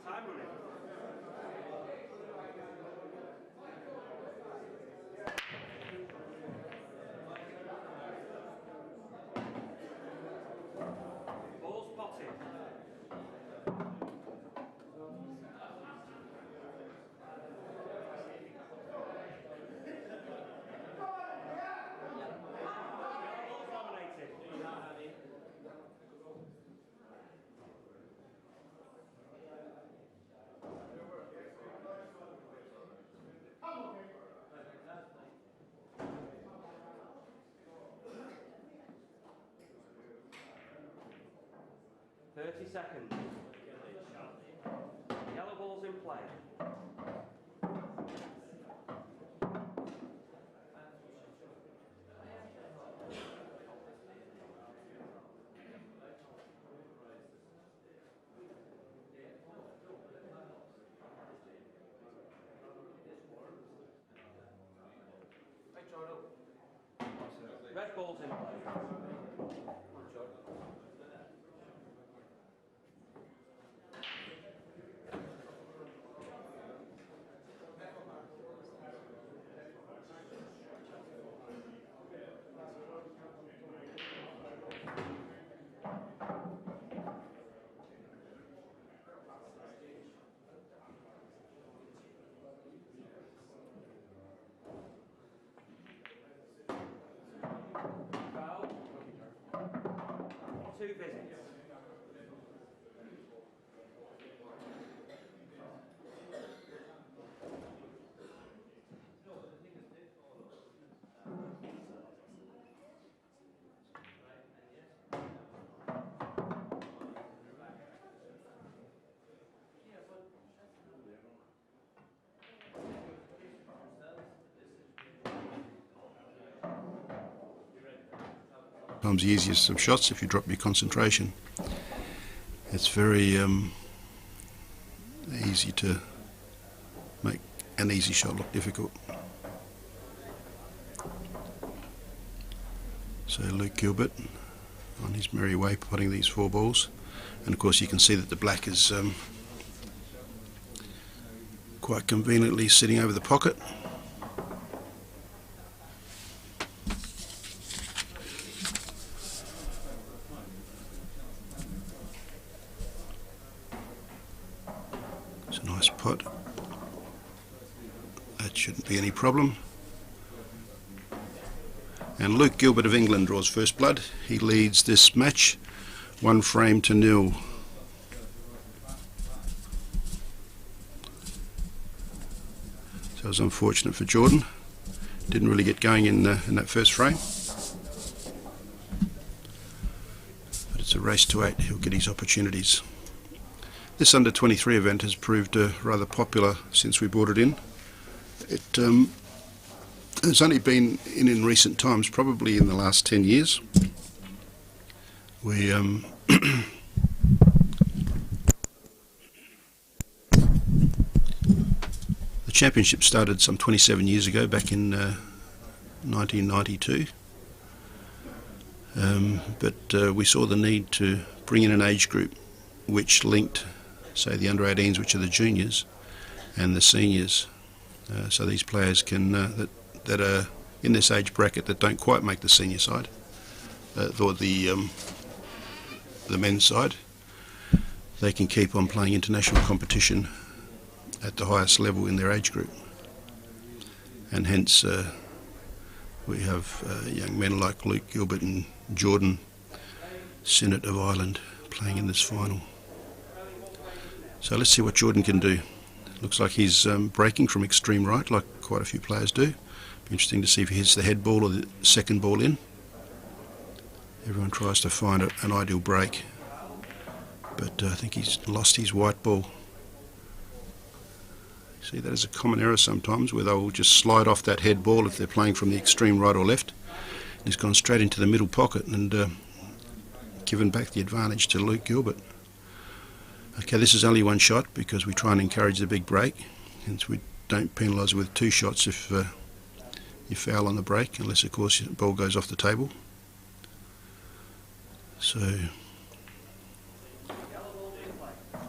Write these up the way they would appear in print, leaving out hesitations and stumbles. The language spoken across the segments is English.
Time running. Ball spotted. Ball's nominated. 30 seconds. Yellow ball's in play. Red ball's in play. Foul. 2 visits. Sometimes the easiest of shots if you drop your concentration. It's very easy to make an easy shot look difficult. So Luke Gilbert on his merry way putting these 4 balls, and of course you can see that the black is quite conveniently sitting over the pocket. It's a nice putt. That shouldn't be any problem. And Luke Gilbert of England draws first blood. He leads this match 1 frame to 0. So it was unfortunate for Jordan. Didn't really get going in that first frame. But it's a race to 8. He'll get his opportunities. This under-23 event has proved rather popular since we brought it in. It's only been in recent times, probably in the last 10 years. We the championship started some 27 years ago, back in 1992. But we saw the need to bring in an age group which linked, say, the under-18s, which are the juniors, and the seniors. So these players can that are in this age bracket that don't quite make the senior side, or the men's side, they can keep on playing international competition at the highest level in their age group. And hence we have young men like Luke Gilbert and Jordan Synnott of Ireland playing in this final. So let's see what Jordan can do. Looks like he's breaking from extreme right, like quite a few players do. Be interesting to see if he hits the head ball or the second ball in. Everyone tries to find an ideal break, but I think he's lost his white ball. See, that is a common error sometimes, where they'll just slide off that head ball if they're playing from the extreme right or left. And he's gone straight into the middle pocket and given back the advantage to Luke Gilbert. Okay, this is only 1 shot because we try and encourage the big break, hence we don't penalise with 2 shots if you foul on the break, unless of course the ball goes off the table. So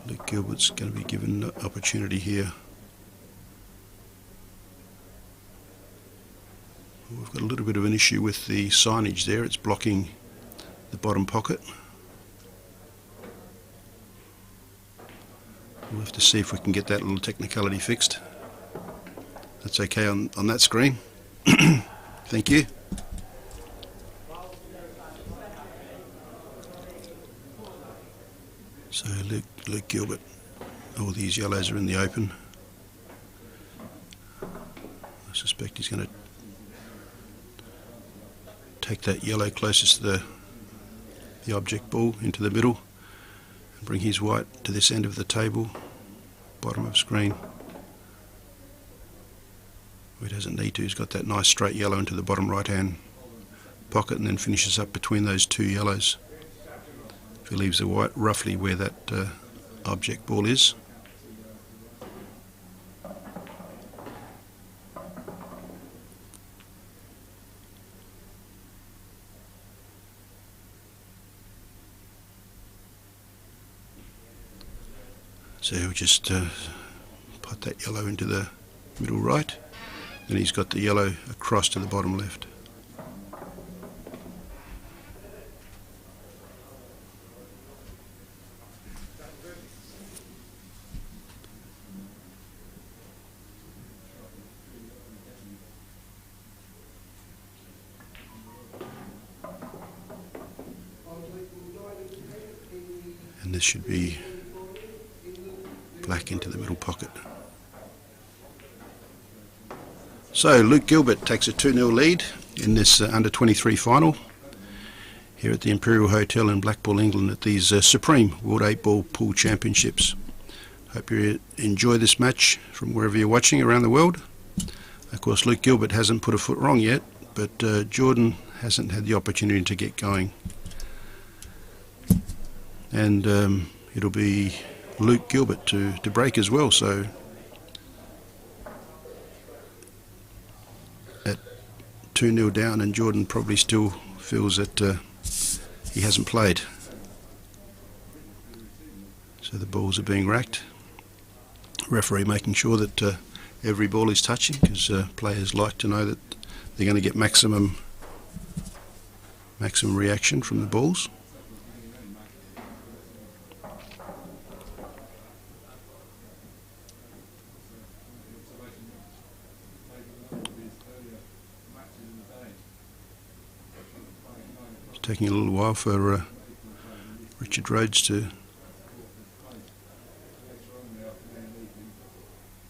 Luke Gilbert's going to be given an opportunity here. We've got a little bit of an issue with the signage there. It's blocking the bottom pocket. We'll have to see if we can get that little technicality fixed. That's okay on that screen. Thank you. So Luke Gilbert, all these yellows are in the open. I suspect he's going to take that yellow closest to the object ball into the middle and bring his white to this end of the table, bottom of screen. He doesn't need to, he's got that nice straight yellow into the bottom right hand pocket and then finishes up between those two yellows. If he leaves the white roughly where that object ball is. So he'll just put that yellow into the middle right, and he's got the yellow across to the bottom left. And this should be black into the middle pocket. So Luke Gilbert takes a 2-0 lead in this under-23 final here at the Imperial Hotel in Blackpool, England at these Supreme World 8-Ball Pool Championships. Hope you enjoy this match from wherever you're watching around the world. Of course, Luke Gilbert hasn't put a foot wrong yet, but Jordan hasn't had the opportunity to get going. And it'll be Luke Gilbert to break as well, so at 2-0 down, and Jordan probably still feels that he hasn't played. So the balls are being racked. Referee making sure that every ball is touching, because players like to know that they're going to get maximum reaction from the balls. Taking a little while for Richard Rhodes to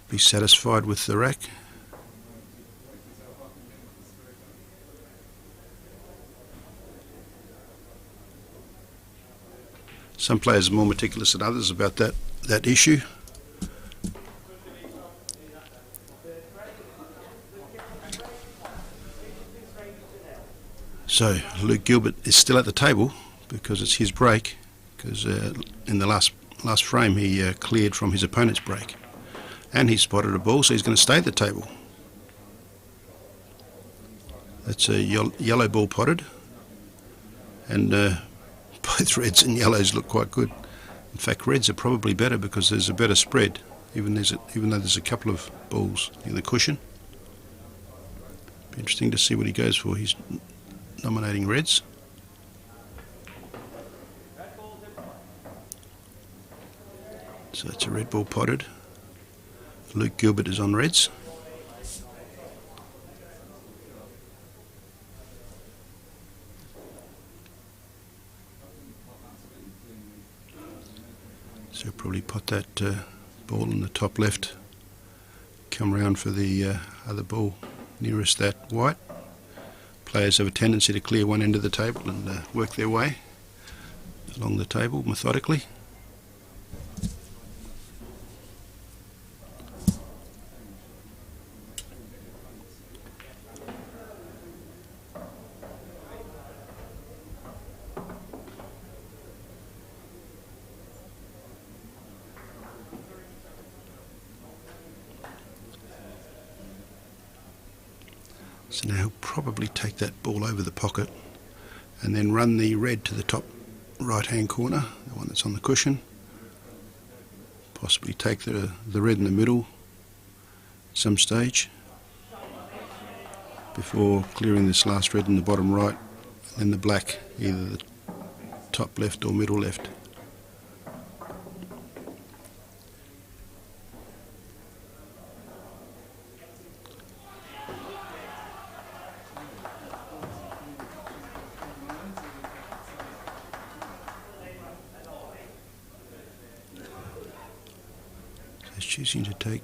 be satisfied with the rack. Some players are more meticulous than others about that issue. So Luke Gilbert is still at the table because it's his break, because in the last frame he cleared from his opponent's break, and he spotted a ball, so he's going to stay at the table. That's a yellow ball potted, and both reds and yellows look quite good. In fact, reds are probably better because there's a better spread, even though there's a couple of balls near the cushion. Be interesting to see what he goes for. He's nominating reds. So that's a red ball potted. Luke Gilbert is on reds. So he'll probably pot that ball in the top left, come round for the other ball nearest that white. Players have a tendency to clear one end of the table and work their way along the table methodically. So now he'll probably take that ball over the pocket and then run the red to the top right hand corner, the one that's on the cushion, Possibly take the red in the middle some stage before clearing this last red in the bottom right, and then the black, either the top left or middle left. So he's choosing to take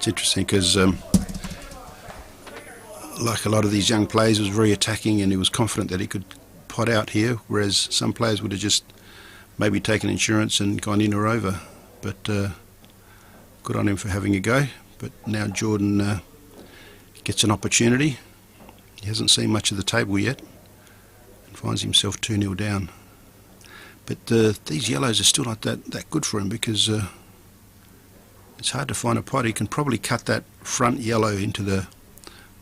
It's interesting because, like a lot of these young players, he was very attacking and he was confident that he could pot out here, whereas some players would have just maybe taken insurance and gone in or over. But good on him for having a go. But now Jordan gets an opportunity. He hasn't seen much of the table yet and finds himself 2-0 down. But these yellows are still not that good for him, because it's hard to find a pot. He can probably cut that front yellow into the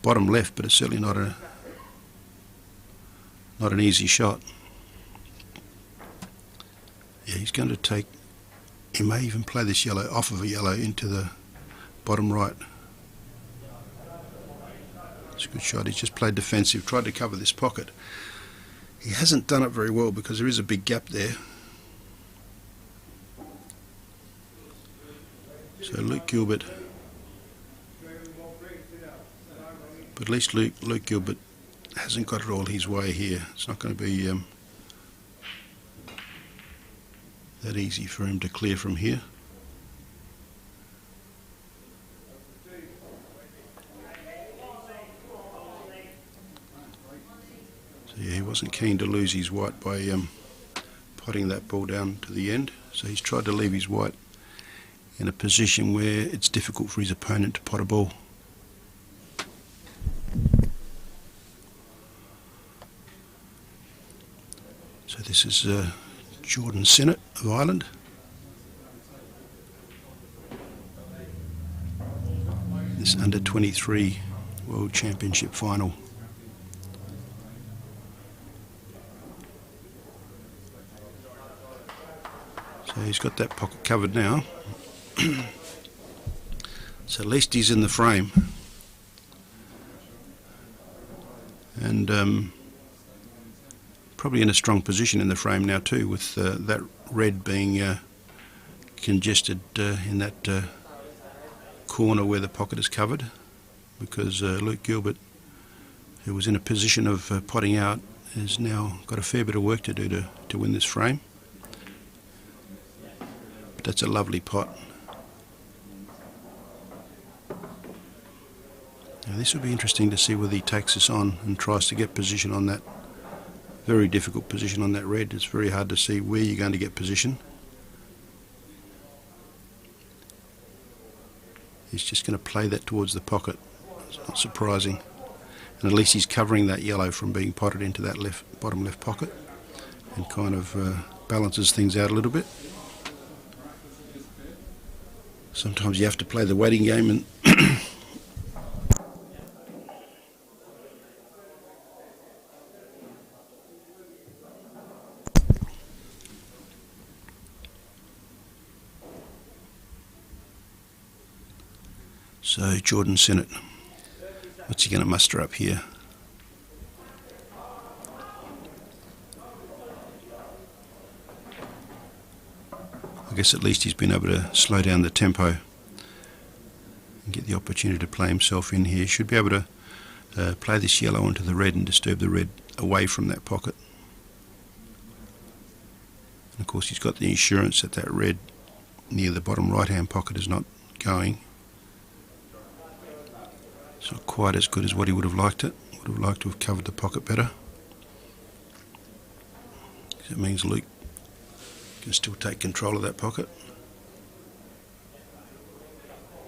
bottom left, but it's certainly not an easy shot. Yeah, he's going to take, he may even play this yellow off of a yellow into the bottom right. It's a good shot. He's just played defensive, tried to cover this pocket. He hasn't done it very well because there is a big gap there. So Luke Gilbert, but at least Luke Gilbert hasn't got it all his way here. It's not going to be that easy for him to clear from here. So yeah, he wasn't keen to lose his white by potting that ball down to the end. So he's tried to leave his white in a position where it's difficult for his opponent to pot a ball. So this is Jordan Synnott of Ireland. This under-23 World Championship final. So he's got that pocket covered now. So at least he's in the frame, and probably in a strong position in the frame now too, with that red being congested in that corner where the pocket is covered, because Luke Gilbert, who was in a position of potting out, has now got a fair bit of work to do to win this frame. But that's a lovely pot. Now this will be interesting to see whether he takes this on and tries to get position on that very difficult position on that red. It's very hard to see where you're going to get position. He's just going to play that towards the pocket. It's not surprising. And at least he's covering that yellow from being potted into that bottom left pocket, and kind of balances things out a little bit. Sometimes you have to play the waiting game and so Jordan Synnott, what's he going to muster up here? I guess at least he's been able to slow down the tempo and get the opportunity to play himself in here. Should be able to play this yellow onto the red and disturb the red away from that pocket. And of course he's got the insurance that that red near the bottom right hand pocket is not going. It's not quite as good as what he would have liked it. Would have liked to have covered the pocket better. That means Luke can still take control of that pocket.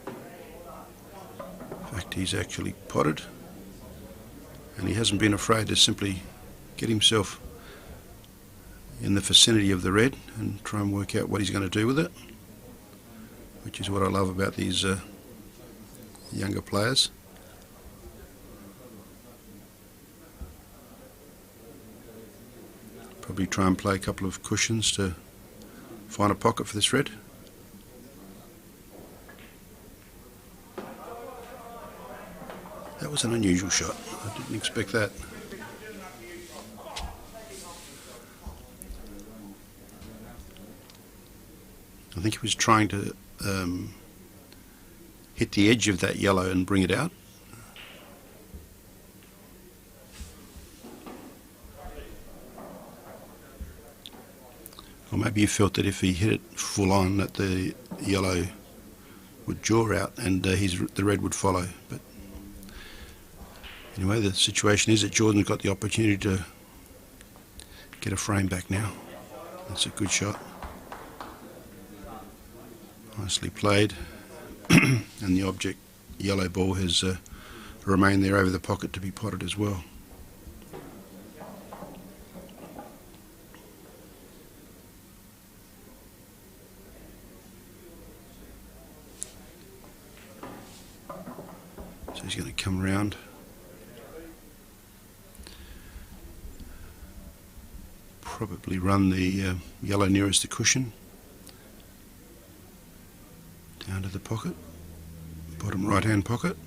In fact, he's actually potted, and he hasn't been afraid to simply get himself in the vicinity of the red and try and work out what he's going to do with it, which is what I love about these younger players. Probably try and play a couple of cushions to find a pocket for this red. That was an unusual shot. I didn't expect that. I think he was trying to hit the edge of that yellow and bring it out. Or maybe he felt that if he hit it full on that the yellow would jaw out and the red would follow. But anyway, the situation is that Jordan's got the opportunity to get a frame back now. That's a good shot. Nicely played. And the object, yellow ball, has remained there over the pocket to be potted as well. So he's going to come around. Probably run the yellow nearest the cushion down to the pocket, bottom right hand pocket.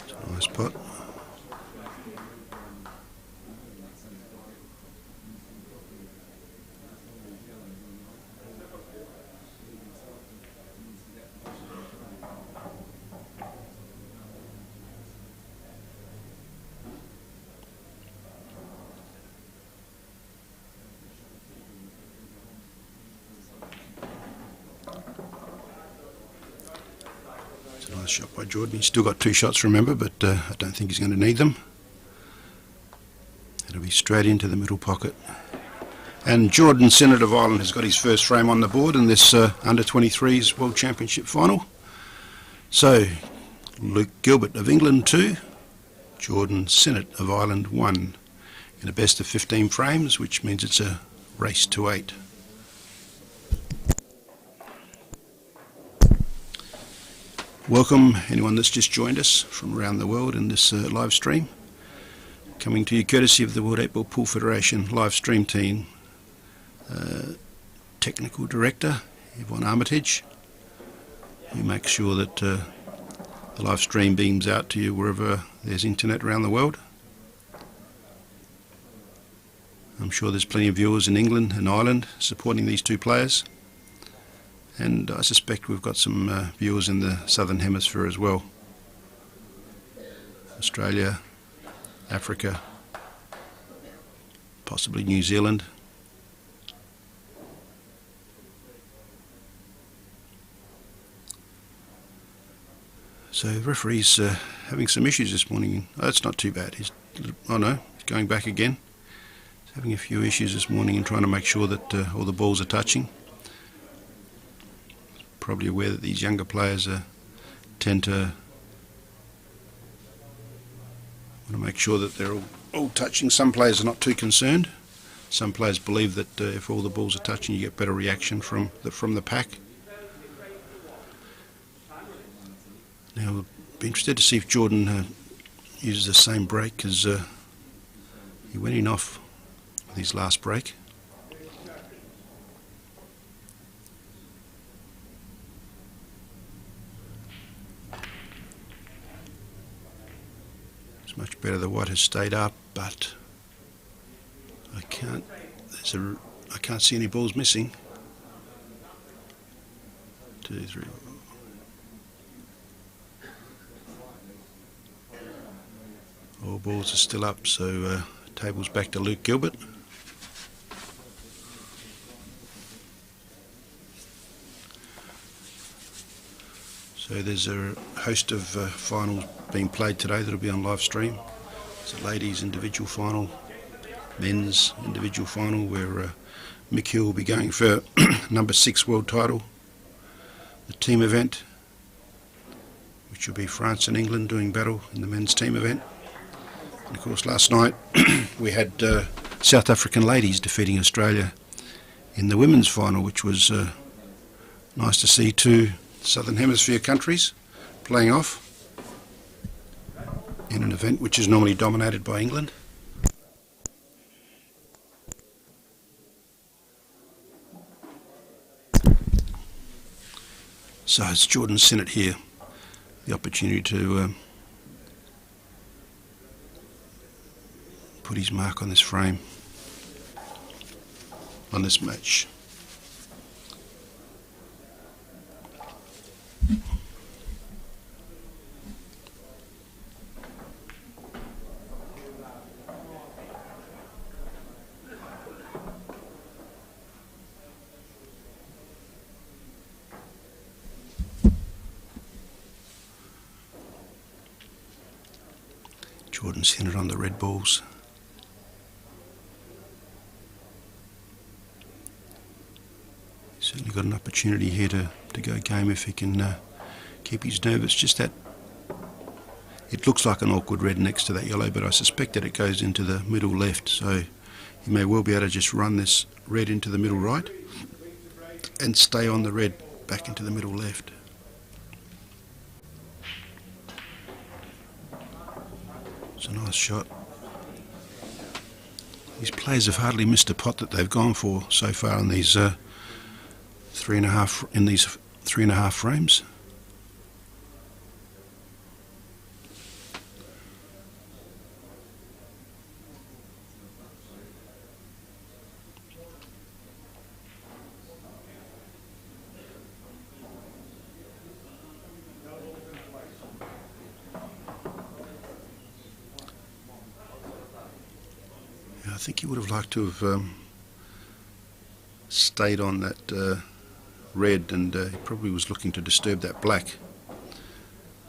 It's a nice pot. Nice shot by Jordan. He's still got 2 shots, remember, but I don't think he's going to need them. It'll be straight into the middle pocket. And Jordan Synnott of Ireland has got his first frame on the board in this under-23s World Championship final. So, Luke Gilbert of England 2, Jordan Synnott of Ireland 1, in a best of 15 frames, which means it's a race to 8. Welcome anyone that's just joined us from around the world in this live stream. Coming to you courtesy of the World 8 Ball Pool Federation live stream team. Technical Director Yvonne Armitage, who makes sure that the live stream beams out to you wherever there's internet around the world. I'm sure there's plenty of viewers in England and Ireland supporting these 2 players. And I suspect we've got some viewers in the Southern Hemisphere as well. Australia, Africa, possibly New Zealand. So the referee's having some issues this morning. Oh, it's not too bad. He's going back again. He's having a few issues this morning and trying to make sure that all the balls are touching. Probably aware that these younger players tend to want to make sure that they're all touching. Some players are not too concerned. Some players believe that if all the balls are touching, you get better reaction from the pack. Now, we'll be interested to see if Jordan uses the same break as he went in off with his last break. Much better. The white has stayed up, but I can't see any balls missing. 2, 3. All balls are still up, so table's back to Luke Gilbert. So there's a host of finals being played today that'll be on live stream. There's a ladies individual final, men's individual final where Mick Hill will be going for number 6 world title. The team event, which will be France and England doing battle in the men's team event. And of course last night we had South African ladies defeating Australia in the women's final, which was nice to see 2 Southern Hemisphere countries playing off. in an event which is normally dominated by England. So it's Jordan Synnott here, the opportunity to put his mark on this frame, on this match. Jordan Synnott on the red balls. He's certainly got an opportunity here to go game if he can keep his nerve. It's just that it looks like an awkward red next to that yellow, but I suspect that it goes into the middle left, so he may well be able to just run this red into the middle right and stay on the red back into the middle left. It's a nice shot. These players have hardly missed a pot that they've gone for so far in these 3.5 frames. I think he would have liked to have stayed on that red, and he probably was looking to disturb that black,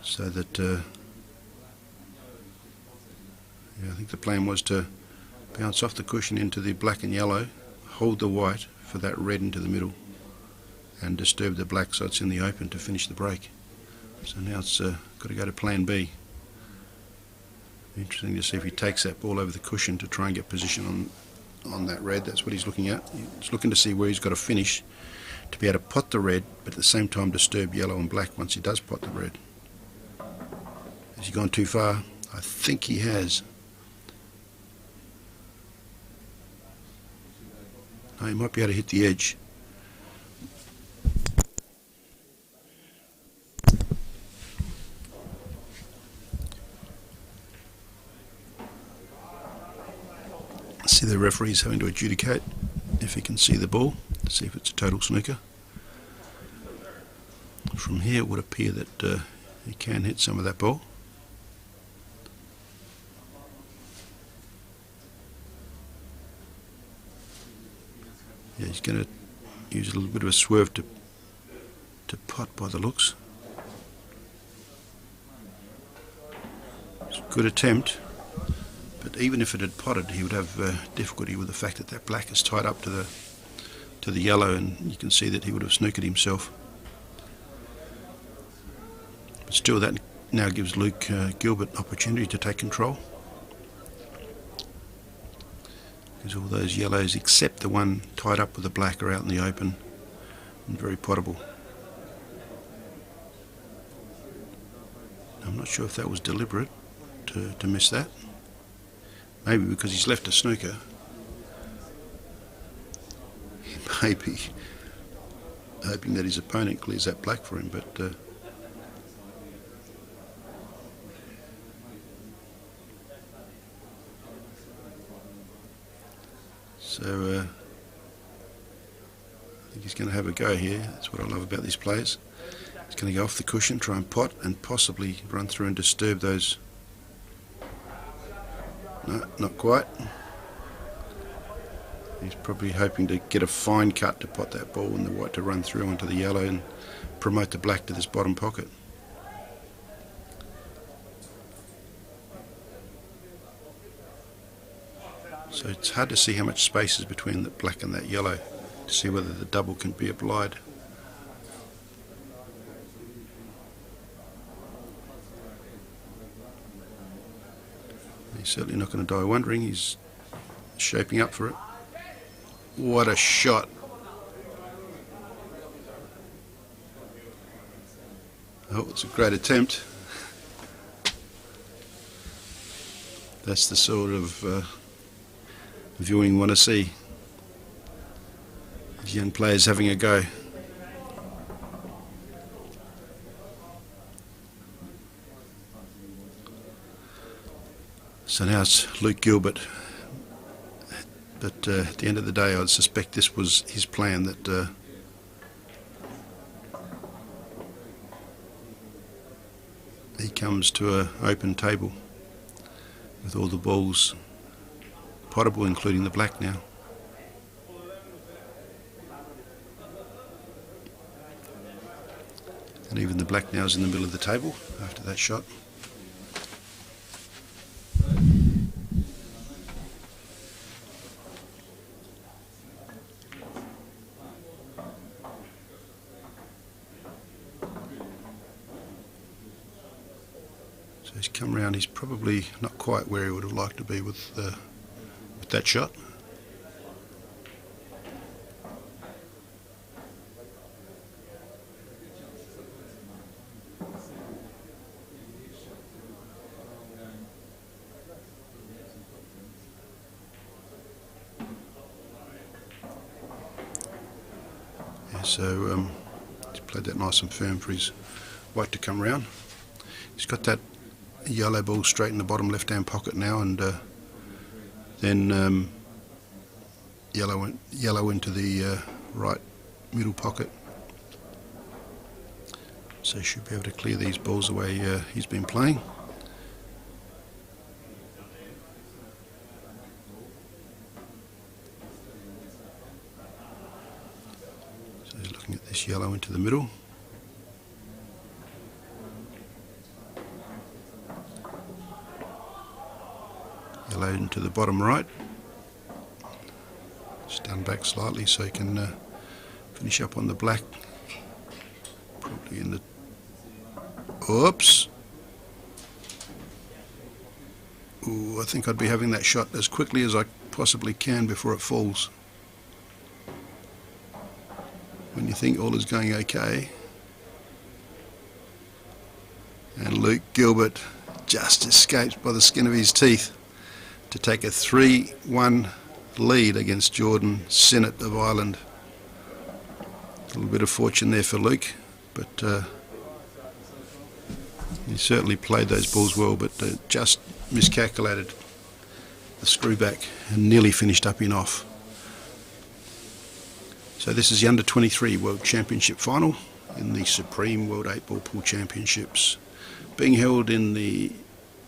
so that I think the plan was to bounce off the cushion into the black and yellow, hold the white for that red into the middle, and disturb the black so it's in the open to finish the break. So now it's got to go to plan B. Interesting to see if he takes that ball over the cushion to try and get position on that red. That's what he's looking at. He's looking to see where he's got to finish to be able to pot the red, but at the same time disturb yellow and black once he does pot the red. Has he gone too far? I think he has. No, he might be able to hit the edge. See the referee's having to adjudicate if he can see the ball, to see if it's a total snooker. From here it would appear that he can hit some of that ball. Yeah, he's going to use a little bit of a swerve to pot by the looks. It's a good attempt. But even if it had potted, he would have difficulty with the fact that that black is tied up to the yellow, and you can see that he would have snookered himself. But still, that now gives Luke Gilbert opportunity to take control, because all those yellows except the one tied up with the black are out in the open and very pottable. I'm not sure if that was deliberate to miss that. Maybe because he's left a snooker. He may be hoping that his opponent clears that black for him, but so I think he's going to have a go here. That's what I love about these players. He's going to go off the cushion, try and pot, and possibly run through and disturb those. No, not quite. He's probably hoping to get a fine cut to pot that ball and the white to run through onto the yellow and promote the black to this bottom pocket. So it's hard to see how much space is between the black and that yellow to see whether the double can be applied. He's certainly not going to die wondering. He's shaping up for it. What a shot. Oh, it's a great attempt. That's the sort of viewing you want to see. These young players having a go. So now it's Luke Gilbert. But at the end of the day, I'd suspect this was his plan, that he comes to an open table with all the balls potable, including the black now. And even the black now is in the middle of the table after that shot. So he's come round. He's probably not quite where he would have liked to be with that shot. Yeah, so he's played that nice and firm for his white to come round. He's got that yellow ball straight in the bottom left hand pocket now, and then yellow into the right middle pocket. So he should be able to clear these balls the way he's been playing. So he's looking at this yellow into the middle. Yellow into the bottom right. Stand back slightly so he can finish up on the black. Probably in the... Oops! Ooh, I think I'd be having that shot as quickly as I possibly can before it falls. When you think all is going okay. And Luke Gilbert just escapes by the skin of his teeth to take a 3-1 lead against Jordan Synnott of Ireland. A little bit of fortune there for Luke, but he certainly played those balls well, but just miscalculated the screw back and nearly finished up in off. So this is the Under-23 World Championship final in the Supreme World 8-Ball Pool Championships, being held in the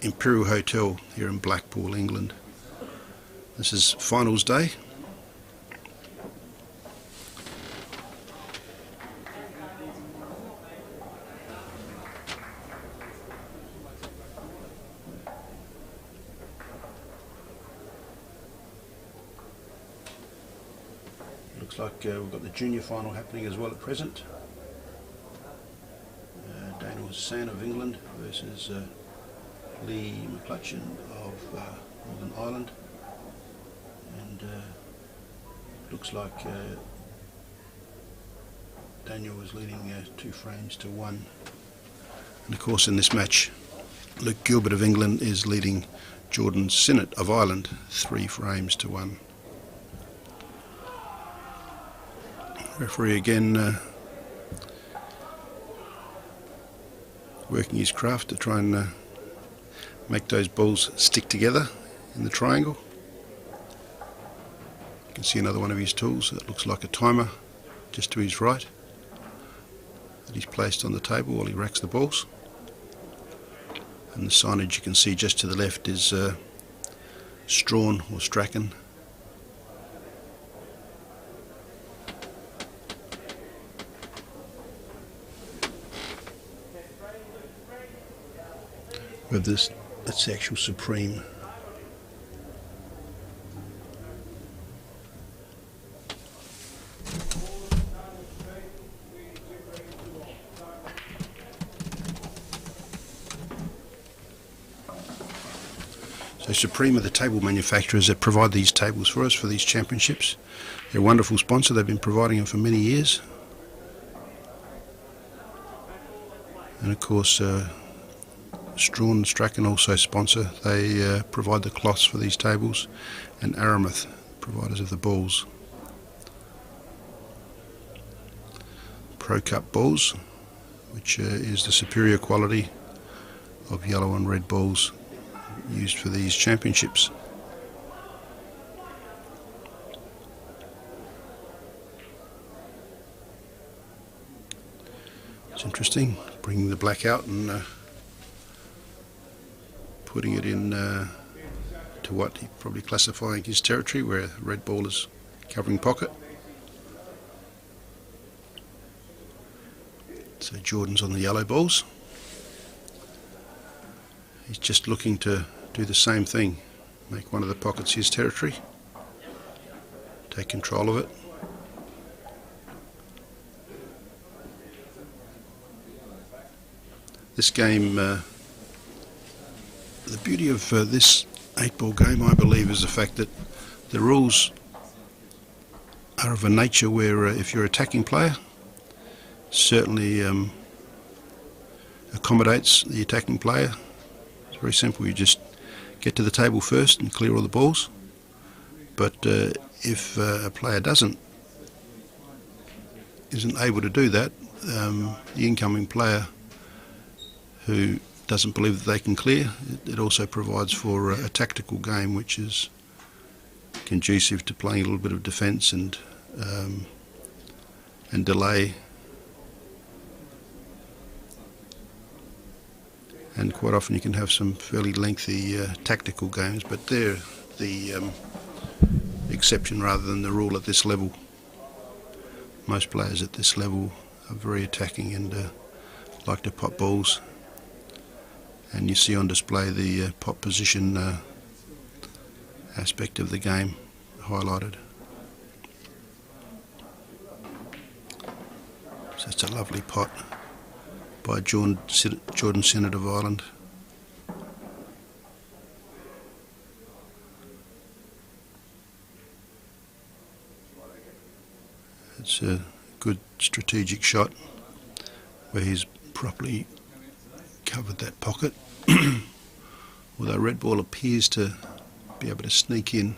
Imperial Hotel here in Blackpool, England. This is finals day. Looks like we've got the junior final happening as well at present. Daniel San of England versus Lee McClutchan of Northern Ireland, and looks like Daniel is leading 2 frames to 1, and of course in this match Luke Gilbert of England is leading Jordan Synnott of Ireland 3 frames to 1. Referee again working his craft to try and make those balls stick together in the triangle. You can see another one of his tools that looks like a timer just to his right that he's placed on the table while he racks the balls. And the signage you can see just to the left is Strawn or Strachan. With this, that's the actual Supreme. So Supreme are the table manufacturers that provide these tables for us for these championships. They're a wonderful sponsor. They've been providing them for many years. And of course Strawn and Strachan also sponsor. They provide the cloths for these tables, and Aramuth, providers of the balls. Pro Cup balls, which is the superior quality of yellow and red balls used for these championships. It's interesting, bringing the black out and putting it in to what he's probably classifying his territory, where the red ball is covering pocket. So Jordan's on the yellow balls. He's just looking to do the same thing, make one of the pockets his territory, take control of it. This game, the beauty of this 8-ball game, I believe, is the fact that the rules are of a nature where if you're an attacking player, certainly accommodates the attacking player. It's very simple. You just get to the table first and clear all the balls. But if a player isn't able to do that, the incoming player who doesn't believe that they can clear, it also provides for a tactical game which is conducive to playing a little bit of defence and delay. And quite often you can have some fairly lengthy tactical games, but they're the exception rather than the rule at this level. Most players at this level are very attacking and like to pop balls. And you see on display the pot position aspect of the game highlighted. So it's a lovely pot by Jordan Synnott of Ireland. It's a good strategic shot where he's properly covered that pocket. Although red ball appears to be able to sneak in.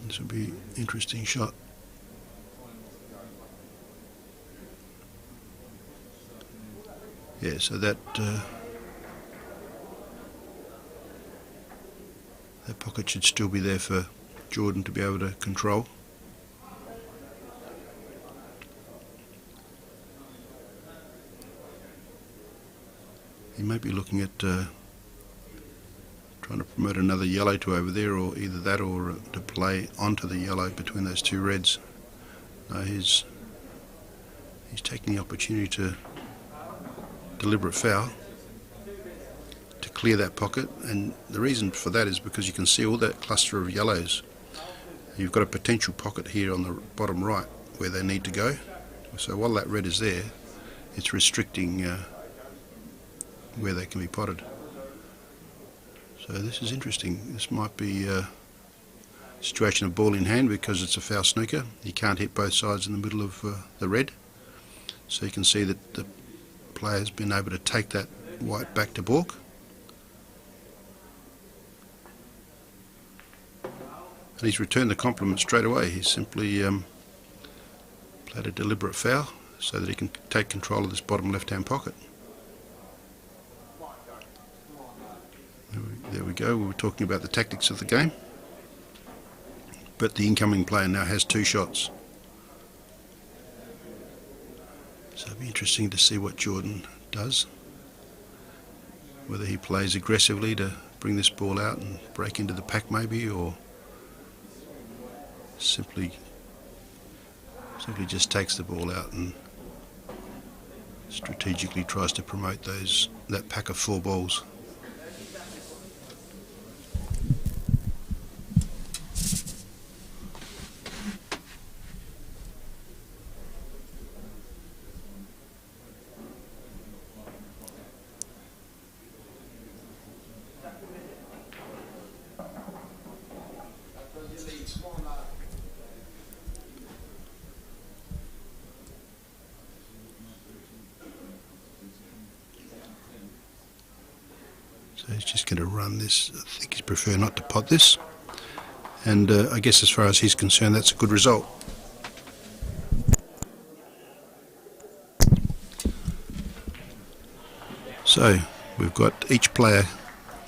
This will be an interesting shot. Yeah, so that pocket should still be there for Jordan to be able to control. He may be looking at trying to promote another yellow to over there, or either that or to play onto the yellow between those two reds. No, he's taking the opportunity to deliberate foul to clear that pocket, and the reason for that is because you can see all that cluster of yellows. You've got a potential pocket here on the bottom right where they need to go. So while that red is there, it's restricting where they can be potted. So this is interesting. This might be a situation of ball in hand because it's a foul snooker. You can't hit both sides in the middle of the red. So you can see that the player's been able to take that white back to baulk. And he's returned the compliment straight away. He's simply played a deliberate foul so that he can take control of this bottom left-hand pocket. There we go. We were talking about the tactics of the game. But the incoming player now has two shots. So it'll be interesting to see what Jordan does. Whether he plays aggressively to bring this ball out and break into the pack maybe, or simply just takes the ball out and strategically tries to promote that pack of 4 balls. So he's just going to run this. I think he'd prefer not to pot this. And I guess as far as he's concerned, that's a good result. So we've got each player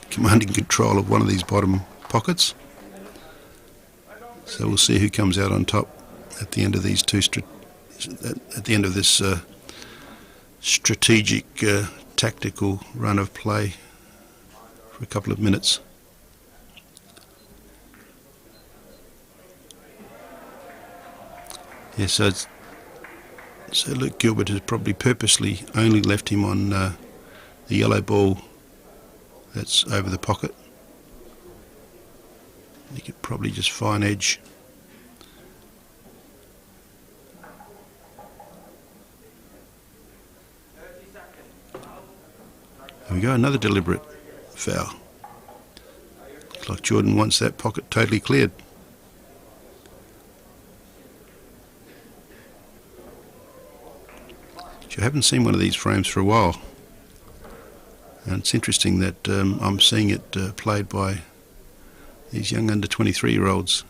commanding control of one of these bottom pockets. So we'll see who comes out on top at the end of these at the end of this strategic, tactical run of play for a couple of minutes. Yeah, so look, Gilbert has probably purposely only left him on the yellow ball that's over the pocket. You could probably just fine edge. There we go, another deliberate foul. Looks like Jordan wants that pocket totally cleared. I haven't seen one of these frames for a while, and it's interesting that I'm seeing it played by these young under 23-year-olds.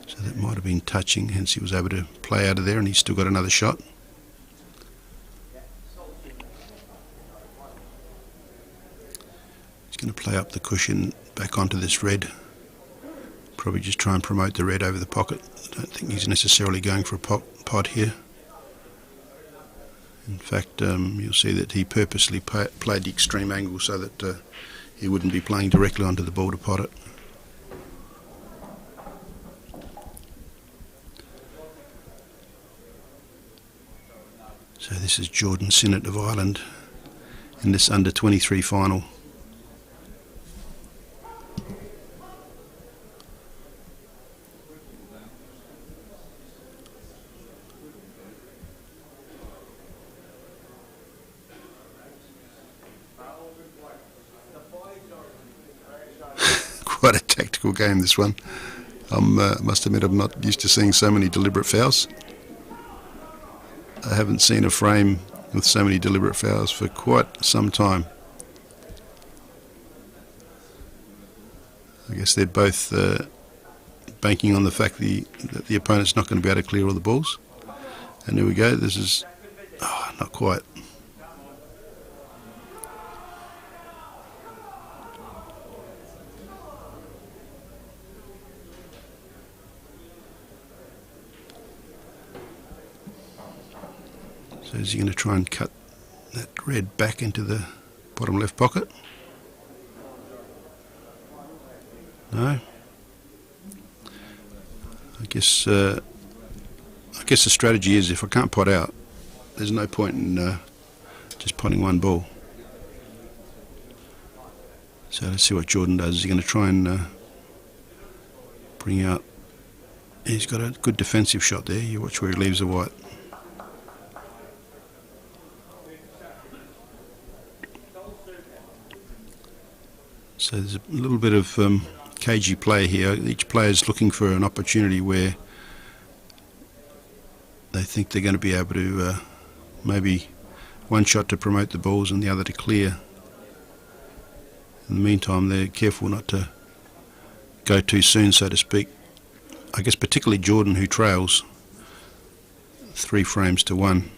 So that might have been touching, hence he was able to play out of there, and he's still got another shot. He's going to play up the cushion back onto this red. Probably just try and promote the red over the pocket. I don't think he's necessarily going for a pot here. In fact, you'll see that he purposely played the extreme angle so that he wouldn't be playing directly onto the ball to pot it. So this is Jordan Synnott of Ireland in this under 23 final. Quite a tactical game, this one. I must admit I'm not used to seeing so many deliberate fouls. I haven't seen a frame with so many deliberate fouls for quite some time. I guess they're both banking on the fact that the opponent's not going to be able to clear all the balls. And there we go, this is not quite. So is he going to try and cut that red back into the bottom left pocket? No. I guess the strategy is if I can't pot out, there's no point in just potting one ball. So let's see what Jordan does. Is he going to try and bring out? He's got a good defensive shot there. You watch where he leaves the white. So there's a little bit of cagey play here. Each player is looking for an opportunity where they think they're going to be able to maybe one shot to promote the balls and the other to clear. In the meantime, they're careful not to go too soon, so to speak. I guess particularly Jordan, who trails 3 frames to 1.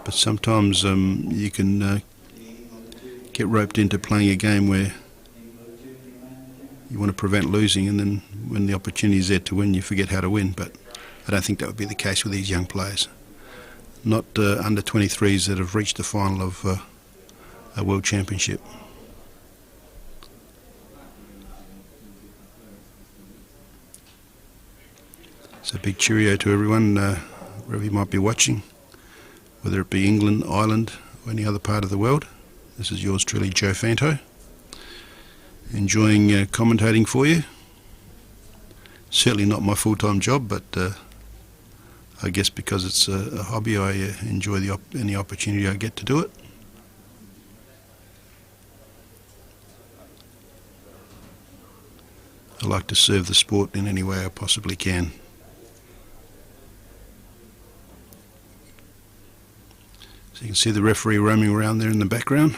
But sometimes you can get roped into playing a game where you want to prevent losing, and then when the opportunity is there to win, you forget how to win. But I don't think that would be the case with these young players. Not under 23s that have reached the final of a World Championship. So big cheerio to everyone, wherever you might be watching, whether it be England, Ireland, or any other part of the world. This is yours truly, Joe Fanto, enjoying commentating for you. Certainly not my full-time job, but I guess because it's a hobby, I enjoy any opportunity I get to do it. I like to serve the sport in any way I possibly can. So you can see the referee roaming around there in the background.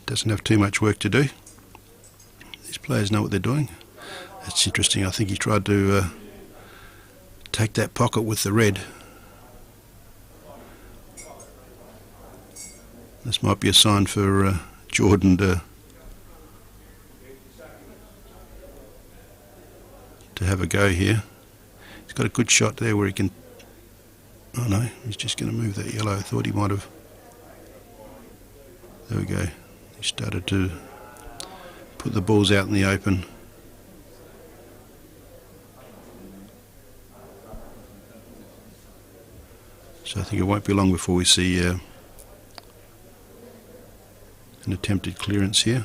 Doesn't have too much work to do. These players know what they're doing. That's interesting. I think he tried to take that pocket with the red. This might be a sign for Jordan to have a go here. He's got a good shot there where he can... Oh no, he's just going to move that yellow. I thought he might have... There we go. He started to put the balls out in the open. So I think it won't be long before we see an attempted clearance here.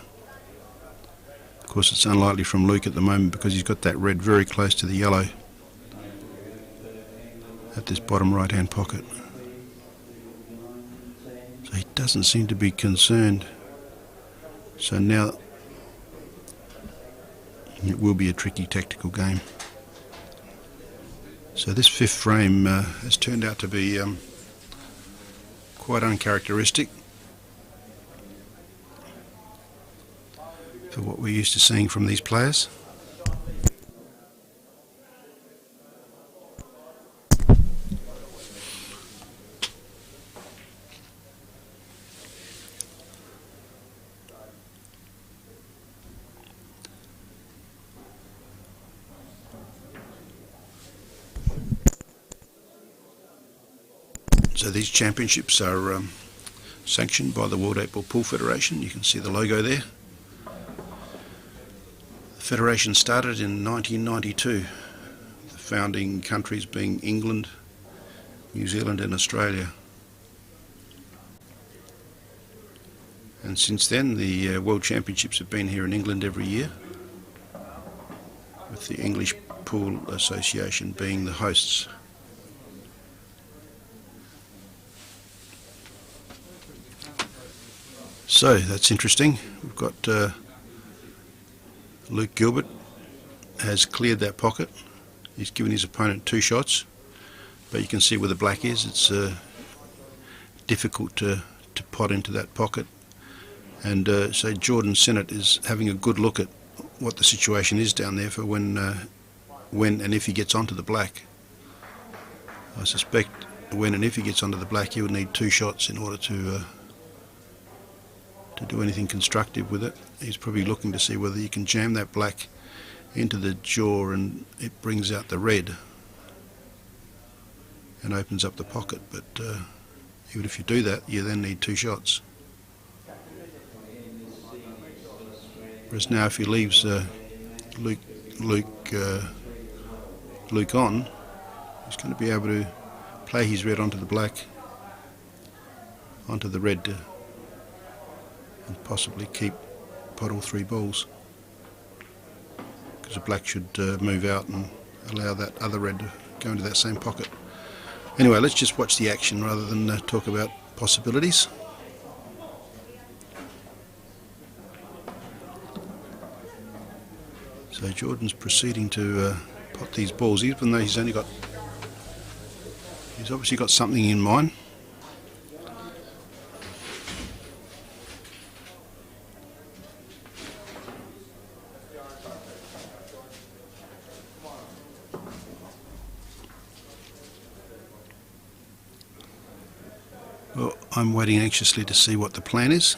Of course, it's unlikely from Luke at the moment because he's got that red very close to the yellow at this bottom right hand pocket. So he doesn't seem to be concerned. So now it will be a tricky tactical game. So this fifth frame has turned out to be quite uncharacteristic for what we're used to seeing from these players. So these championships are sanctioned by the World 8-Ball Pool Federation. You can see the logo there. The federation started in 1992, the founding countries being England, New Zealand and Australia. And since then the World Championships have been here in England every year, with the English Pool Association being the hosts. So that's interesting. We've got Luke Gilbert has cleared that pocket. He's given his opponent 2 shots, but you can see where the black is. It's difficult to pot into that pocket. And so Jordan Synnott is having a good look at what the situation is down there for when and if he gets onto the black. I suspect when and if he gets onto the black, he would need 2 shots in order to do anything constructive with it. He's probably looking to see whether you can jam that black into the jaw and it brings out the red and opens up the pocket, but even if you do that, you then need 2 shots. Whereas now if he leaves Luke on, he's going to be able to play his red onto the black, onto the red, and possibly pot all 3 balls, because the black should move out and allow that other red to go into that same pocket. Anyway, let's just watch the action rather than talk about possibilities. So Jordan's proceeding to pot these balls, even though he's obviously got something in mind. Well, I'm waiting anxiously to see what the plan is.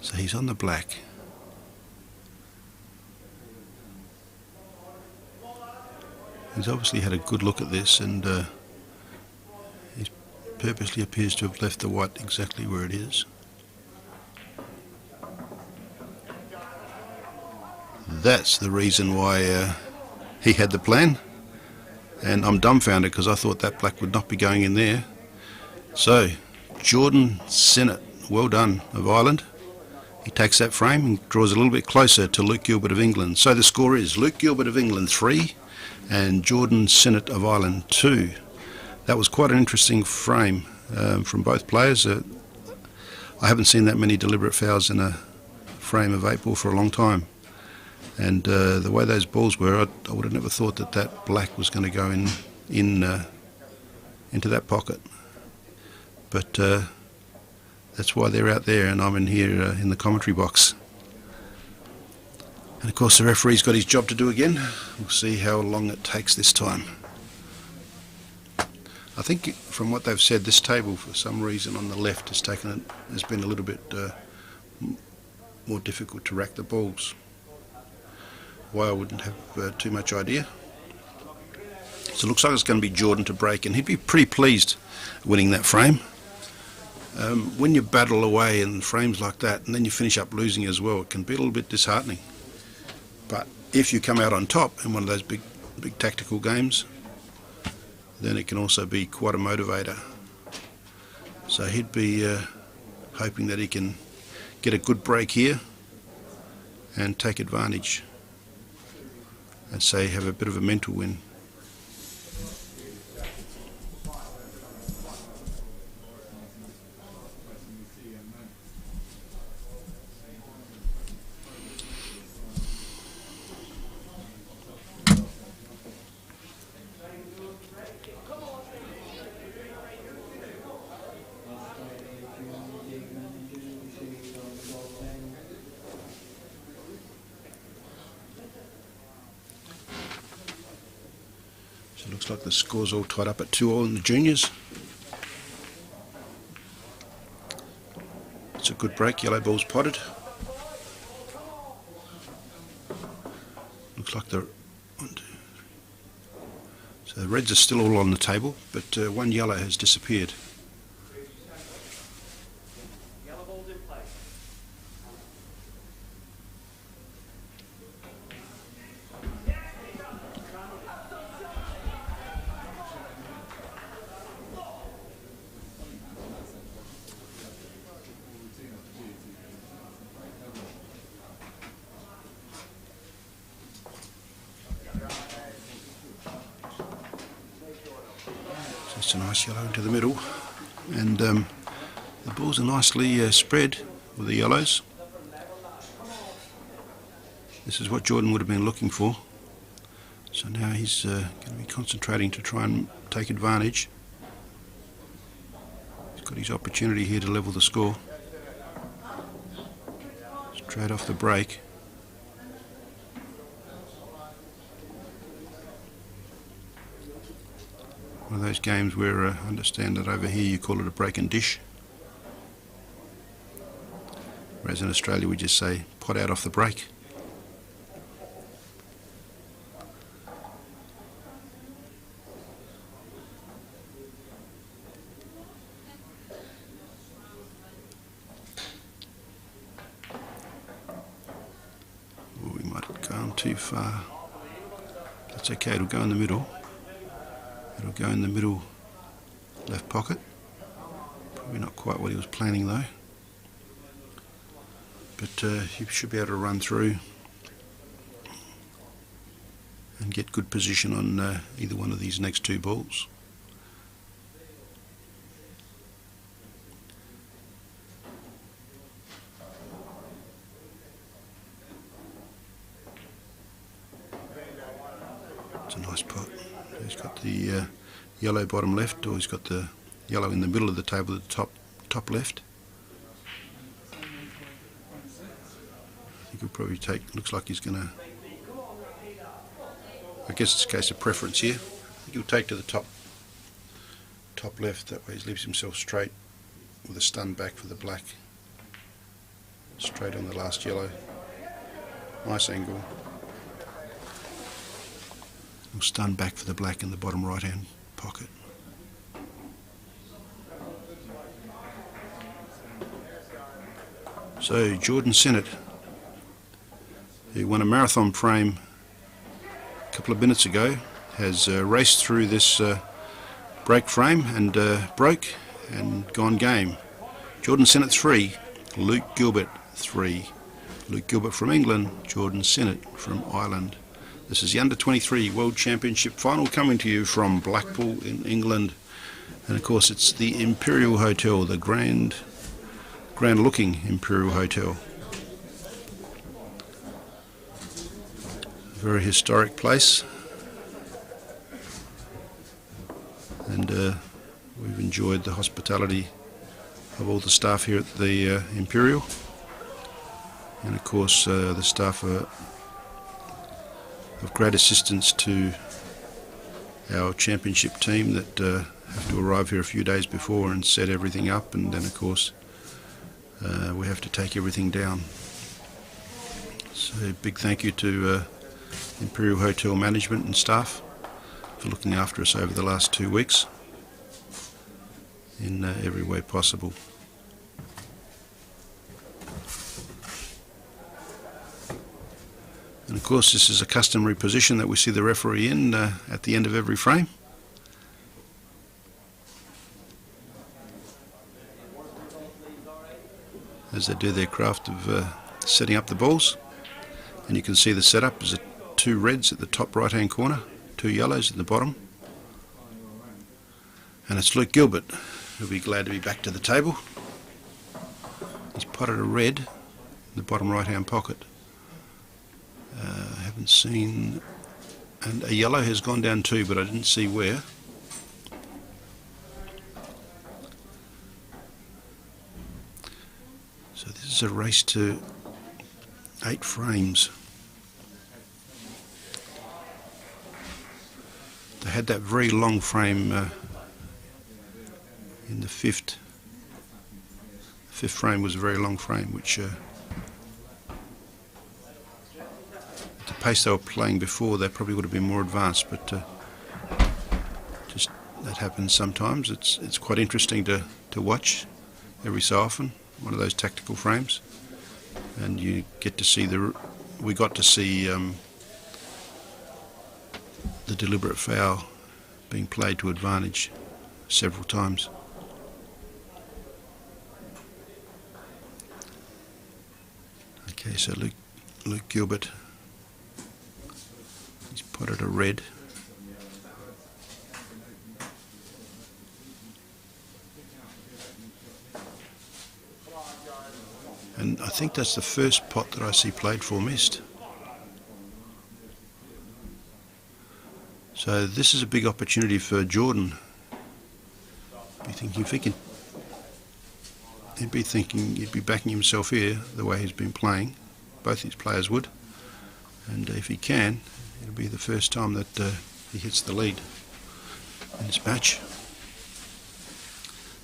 So he's on the black. He's obviously had a good look at this, and he purposely appears to have left the white exactly where it is. That's the reason why he had the plan. And I'm dumbfounded because I thought that black would not be going in there. So, Jordan Synnott, well done, of Ireland. He takes that frame and draws a little bit closer to Luke Gilbert of England. So the score is Luke Gilbert of England 3 and Jordan Synnott of Ireland 2. That was quite an interesting frame from both players. I haven't seen that many deliberate fouls in frame of 8 ball for a long time. And the way those balls were, I would have never thought that that black was going to go into that pocket. But that's why they're out there and I'm in here in the commentary box. And of course the referee's got his job to do again. We'll see how long it takes this time. I think from what they've said, this table for some reason on the left has been a little bit more difficult to rack the balls. Why, I wouldn't have too much idea. So it looks like it's going to be Jordan to break, and he'd be pretty pleased winning that frame. When you battle away in frames like that and then you finish up losing as well, it can be a little bit disheartening. But if you come out on top in one of those big tactical games, then it can also be quite a motivator. So he'd be hoping that he can get a good break here and take advantage and say have a bit of a mental win. So it looks like the score's all tied up at 2-all in the juniors. It's a good break, yellow ball's potted. Looks like the so the reds are still all on the table, but one yellow has disappeared. Yellow ball's in play. It's a nice yellow into the middle, and the balls are nicely spread with the yellows. This is what Jordan would have been looking for. So now he's going to be concentrating to try and take advantage. He's got his opportunity here to level the score. Straight off the break. One of those games where I understand that over here you call it a break and dish, whereas in Australia we just say pot out off the break. Oh, we might have gone too far. That's okay, it'll go in the middle. It'll go in the middle left pocket. Probably not quite what he was planning though. But he should be able to run through and get good position on either one of these next two balls. It's a nice pot. He's got the yellow bottom left, or he's got the yellow in the middle of the table at the top left. I think he'll probably take, looks like he's going to, I guess it's a case of preference here. I think he'll take to the top left, that way he leaves himself straight with a stun back for the black. Straight on the last yellow. Nice angle. We'll stun back for the black in the bottom right hand pocket. So Jordan Synnott, who won a marathon frame a couple of minutes ago, has raced through this break frame and broke and gone game. Jordan Synnott 3, Luke Gilbert 3. Luke Gilbert from England, Jordan Synnott from Ireland. This is the Under-23 World Championship final coming to you from Blackpool in England. And of course it's the Imperial Hotel, the grand looking Imperial Hotel. very historic place, and we've enjoyed the hospitality of all the staff here at the Imperial, and of course the staff are of great assistance to our championship team that have to arrive here a few days before and set everything up, and then of course we have to take everything down. So big thank you to Imperial Hotel management and staff for looking after us over the last 2 weeks in every way possible. And of course this is a customary position that we see the referee in at the end of every frame. As they do their craft of setting up the balls. And you can see the setup is 2 reds at the top right hand corner, 2 yellows at the bottom. And it's Luke Gilbert, who'll be glad to be back to the table. He's potted a red in the bottom right hand pocket. I haven't seen, and a yellow has gone down too, but I didn't see where. So this is a race to 8 frames. They had that very long frame in the fifth. The 5th frame was a very long frame, which at the pace they were playing before, they probably would have been more advanced, but just that happens sometimes. It's quite interesting to watch every so often, one of those tactical frames. And you get to see we got to see the deliberate foul being played to advantage several times. Okay, so Luke Gilbert, he's potted a red. And I think that's the first pot that I see played for missed. So this is a big opportunity for Jordan. He'd be backing himself here the way he's been playing. Both his players would. And if he can, it'll be the first time that he hits the lead in this match.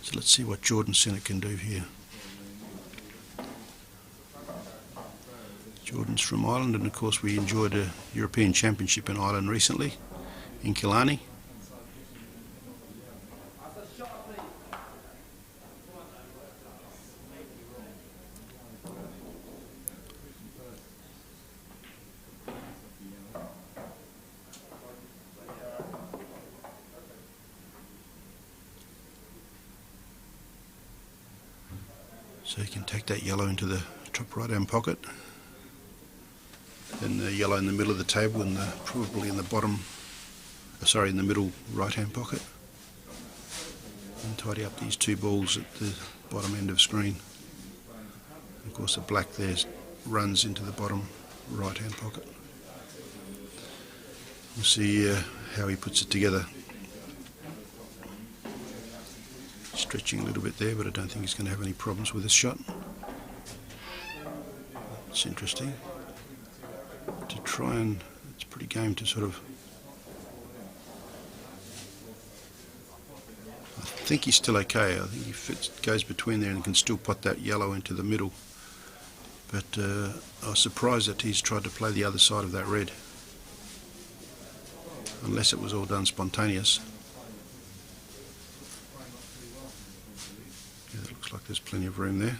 So let's see what Jordan Synnott can do here. Jordan's from Ireland, and of course we enjoyed a European Championship in Ireland recently, in Killarney. So you can take that yellow into the top right hand pocket. Then the yellow in the middle of the table, and probably in the bottom, in the middle right hand pocket. And tidy up these 2 balls at the bottom end of screen. Of course the black there runs into the bottom right hand pocket. We'll see how he puts it together. Stretching a little bit there, but I don't think he's going to have any problems with this shot. It's interesting to try, and it's pretty game to sort of, I think he's still okay. I think he goes between there and can still pot that yellow into the middle, but I was surprised that he's tried to play the other side of that red, unless it was all done spontaneous. Yeah, it looks like there's plenty of room there.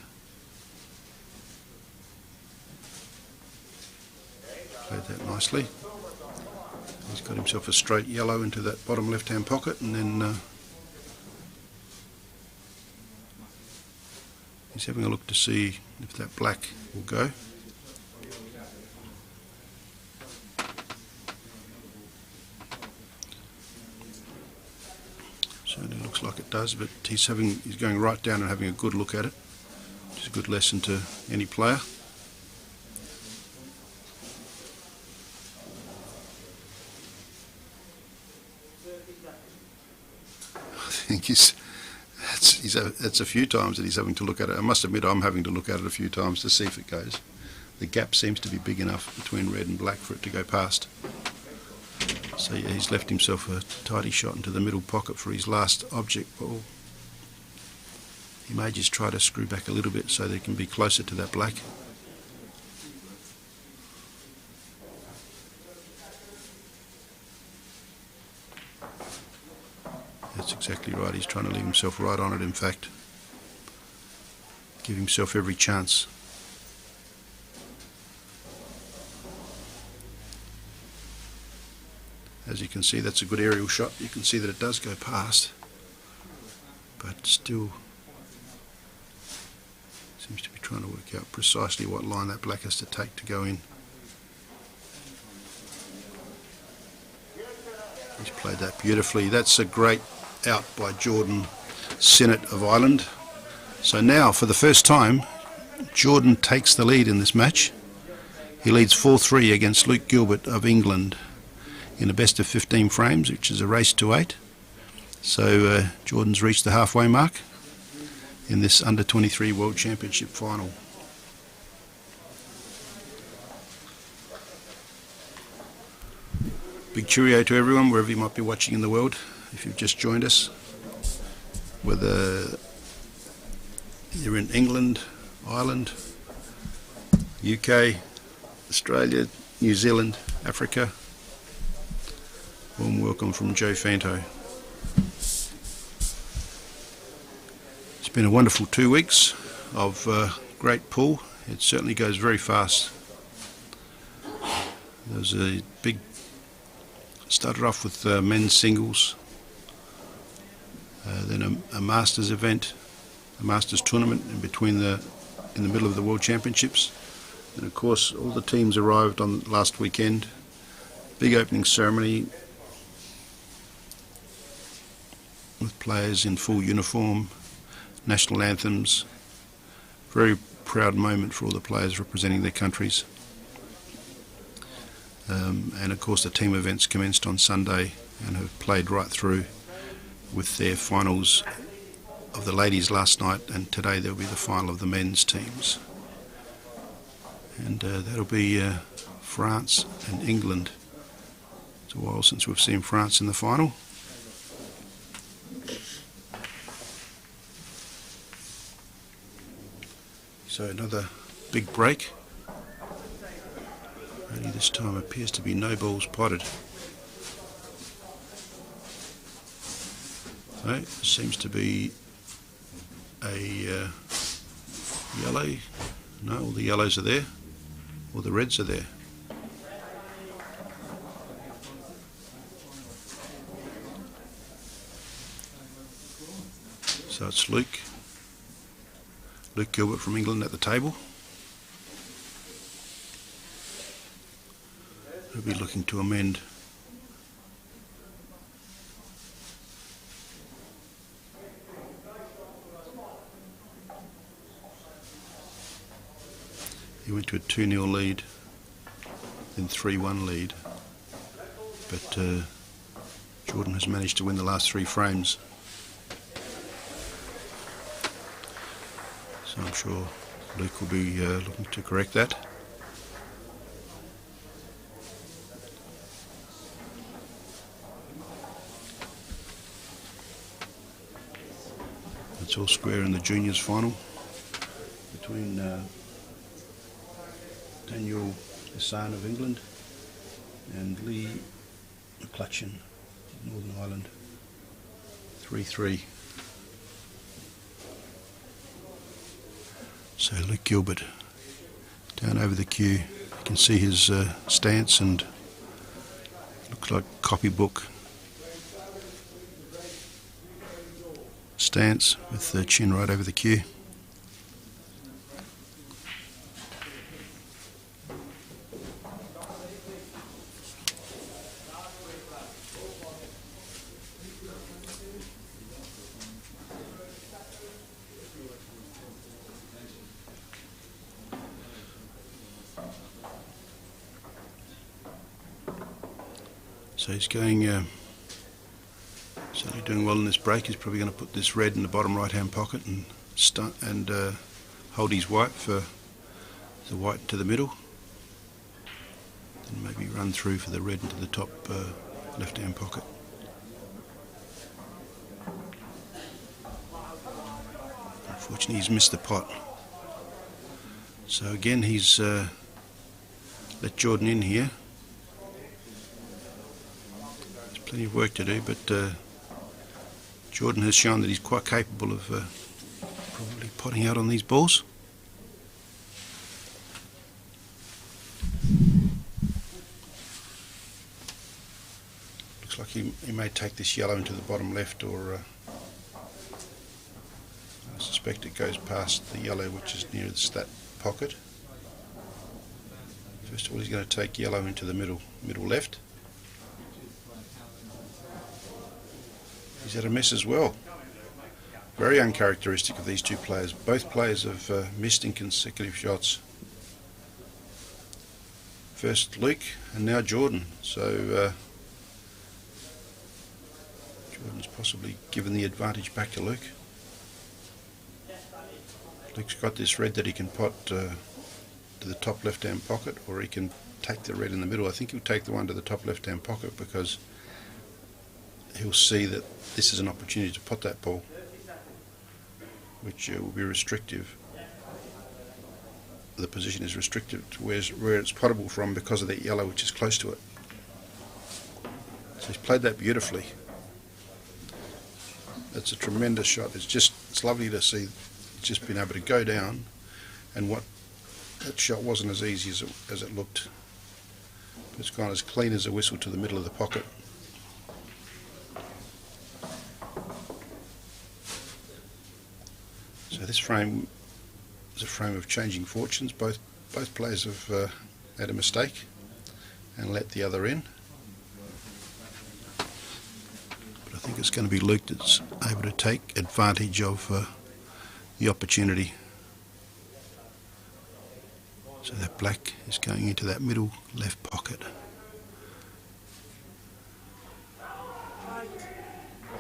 Played that nicely. He's got himself a straight yellow into that bottom left hand pocket, and then he's having a look to see if that black will go. Certainly looks like it does, but he's going right down and having a good look at it, which is a good lesson to any player. I think it's a few times that he's having to look at it. I must admit I'm having to look at it a few times to see if it goes. The gap seems to be big enough between red and black for it to go past. So yeah, he's left himself a tidy shot into the middle pocket for his last object ball. He may just try to screw back a little bit so they can be closer to that black. That's exactly right, he's trying to leave himself right on it, in fact. Give himself every chance. As you can see, that's a good aerial shot. You can see that it does go past, but still seems to be trying to work out precisely what line that black has to take to go in. He's played that beautifully. That's a great out by Jordan Synnott of Ireland. So now, for the first time, Jordan takes the lead in this match. He leads 4-3 against Luke Gilbert of England in a best of 15 frames, which is a race to 8. So Jordan's reached the halfway mark in this under-23 World Championship final. Big cheerio to everyone, wherever you might be watching in the world. If you've just joined us, whether you're in England, Ireland, UK, Australia, New Zealand, Africa, warm welcome from Joe Fanto. It's been a wonderful 2 weeks of great pool. It certainly goes very fast. There was a big, started off with men's singles, then a Masters event, a Masters tournament in the middle of the World Championships, and of course all the teams arrived on last weekend. Big opening ceremony with players in full uniform, national anthems. Very proud moment for all the players representing their countries. And of course the team events commenced on Sunday and have played right through, with their finals of the ladies last night, and today there'll be the final of the men's teams. And that'll be France and England. It's a while since we've seen France in the final. So another big break. Only this time appears to be no balls potted. So it seems to be a yellow. No, all the yellows are there, all the reds are there. So it's Luke Gilbert from England at the table. He'll be looking to amend. He went to a 2-0 lead, then 3-1 lead, but Jordan has managed to win the last 3 frames. So I'm sure Luke will be looking to correct that. It's all square in the juniors final between Daniel Hassan of England and Lee McClutchin of Northern Ireland. 3-3. So Luke Gilbert down over the cue. You can see his stance, and looks like copybook stance with the chin right over the cue. So he's going Certainly doing well in this break. He's probably going to put this red in the bottom right hand pocket and hold his white for the white to the middle, then maybe run through for the red into the top left hand pocket. Unfortunately he's missed the pot. So again he's let Jordan in here. There's plenty of work to do, but Jordan has shown that he's quite capable of probably potting out on these balls. Looks like he may take this yellow into the bottom left, or I suspect it goes past the yellow, which is nearest that pocket. First of all, he's going to take yellow into the middle left. He's had a miss as well. Very uncharacteristic of these two players. Both players have missed in consecutive shots. First Luke and now Jordan. So Jordan's possibly given the advantage back to Luke. Luke's got this red that he can pot to the top left hand pocket, or he can take the red in the middle. I think he'll take the one to the top left hand pocket because he'll see that this is an opportunity to pot that ball, which will be restrictive. The position is restricted to where it's pottable from because of that yellow which is close to it. So he's played that beautifully. It's a tremendous shot. It's lovely to see just being able to go down, and what that shot wasn't as easy as it looked. It's gone as clean as a whistle to the middle of the pocket. So this frame is a frame of changing fortunes. Both players have had a mistake and let the other in. But I think it's going to be Luke that's able to take advantage of the opportunity. So that black is going into that middle left pocket.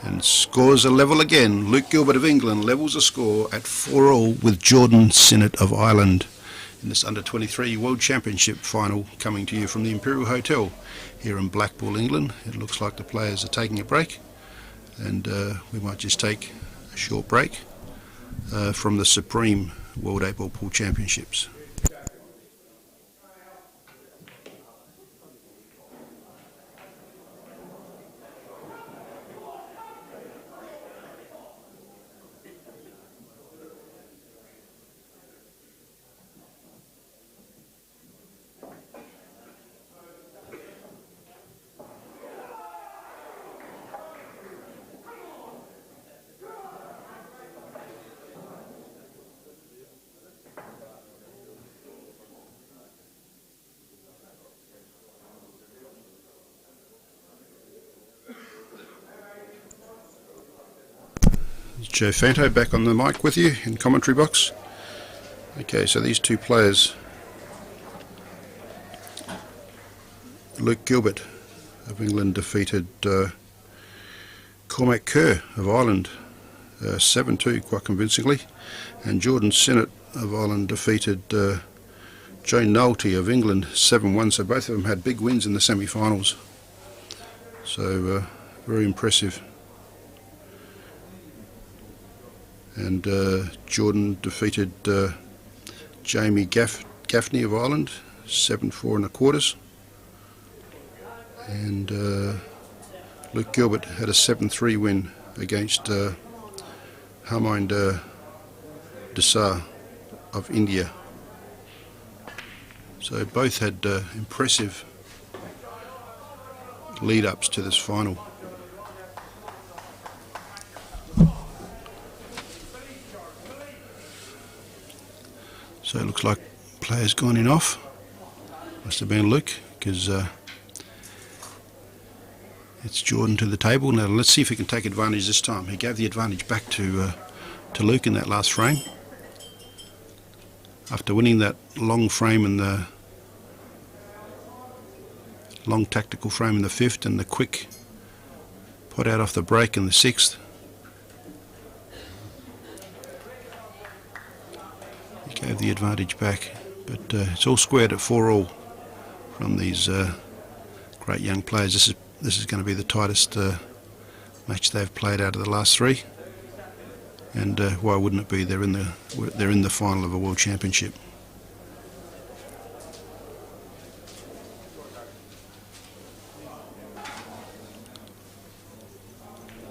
And scores a level again. Luke Gilbert of England levels a score at 4-all with Jordan Synnott of Ireland in this Under-23 World Championship final, coming to you from the Imperial Hotel here in Blackpool, England. It looks like the players are taking a break, and we might just take a short break from the Supreme World 8-Ball Pool Championships. Joe Fanto back on the mic with you in commentary box. Okay, so these two players, Luke Gilbert of England defeated Cormac Kerr of Ireland 7-2 quite convincingly, and Jordan Synnott of Ireland defeated Joe Nolte of England 7-1. So both of them had big wins in the semi-finals. So very impressive. And Jordan defeated Jamie Gaffney of Ireland 7-4 1/4. And Luke Gilbert had a 7-3 win against Harminder Desai of India. So both had impressive lead-ups to this final. So it looks like players gone in off. Must have been Luke, because it's Jordan to the table. Now let's see if he can take advantage this time. He gave the advantage back to Luke in that last frame. After winning that long frame and the long tactical frame in the fifth, and the quick pot out off the break in the 6th. He gave the advantage back, but it's all squared at 4-all from these great young players. This is going to be the tightest match they've played out of the last 3, and why wouldn't it be? They're in the final of a world championship.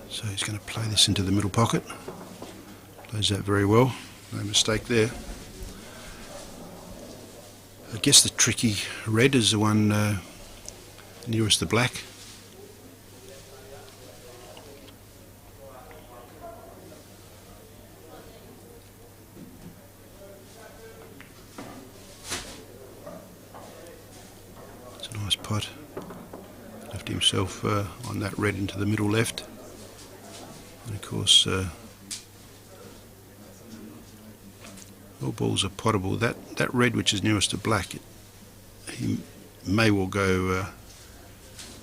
So he's going to play this into the middle pocket. Plays that very well. No mistake there. I guess the tricky red is the one nearest the black. It's a nice pot. Left himself on that red into the middle left. And of course, all balls are pottable. That red which is nearest to black, he may well go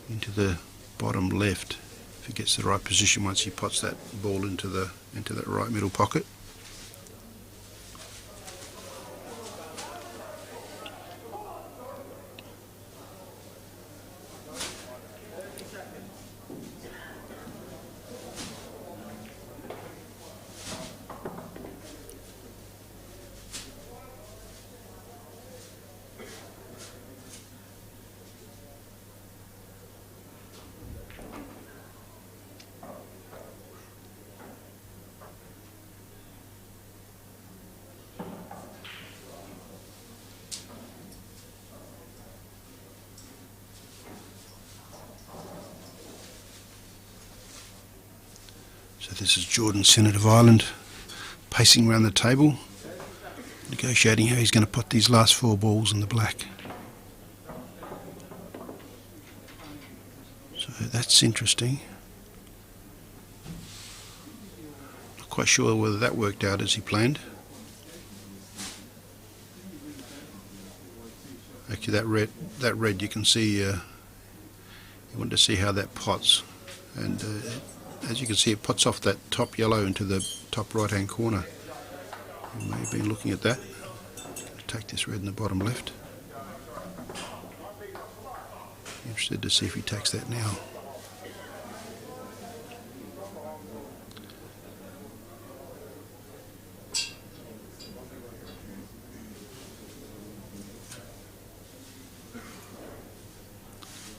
into the bottom left if he gets the right position once he pots that ball into that right middle pocket. So this is Jordan Synnott of Ireland, pacing around the table, negotiating how he's going to put these last 4 balls in the black. So that's interesting. Not quite sure whether that worked out as he planned. Actually, that red you can see, you want to see how that pots, and as you can see, it pots off that top yellow into the top right hand corner. You may have been looking at that. Take this red in the bottom left. Interested to see if he takes that now.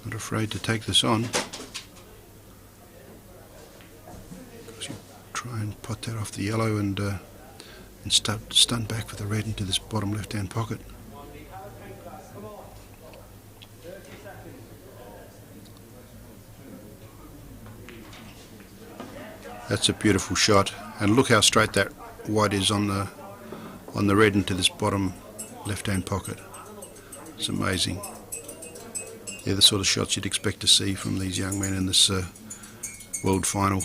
Not afraid to take this on. Try and pot that off the yellow and stunt back for the red into this bottom left hand pocket. That's a beautiful shot, and look how straight that white is on the red into this bottom left hand pocket. It's amazing. They're the sort of shots you'd expect to see from these young men in this world final.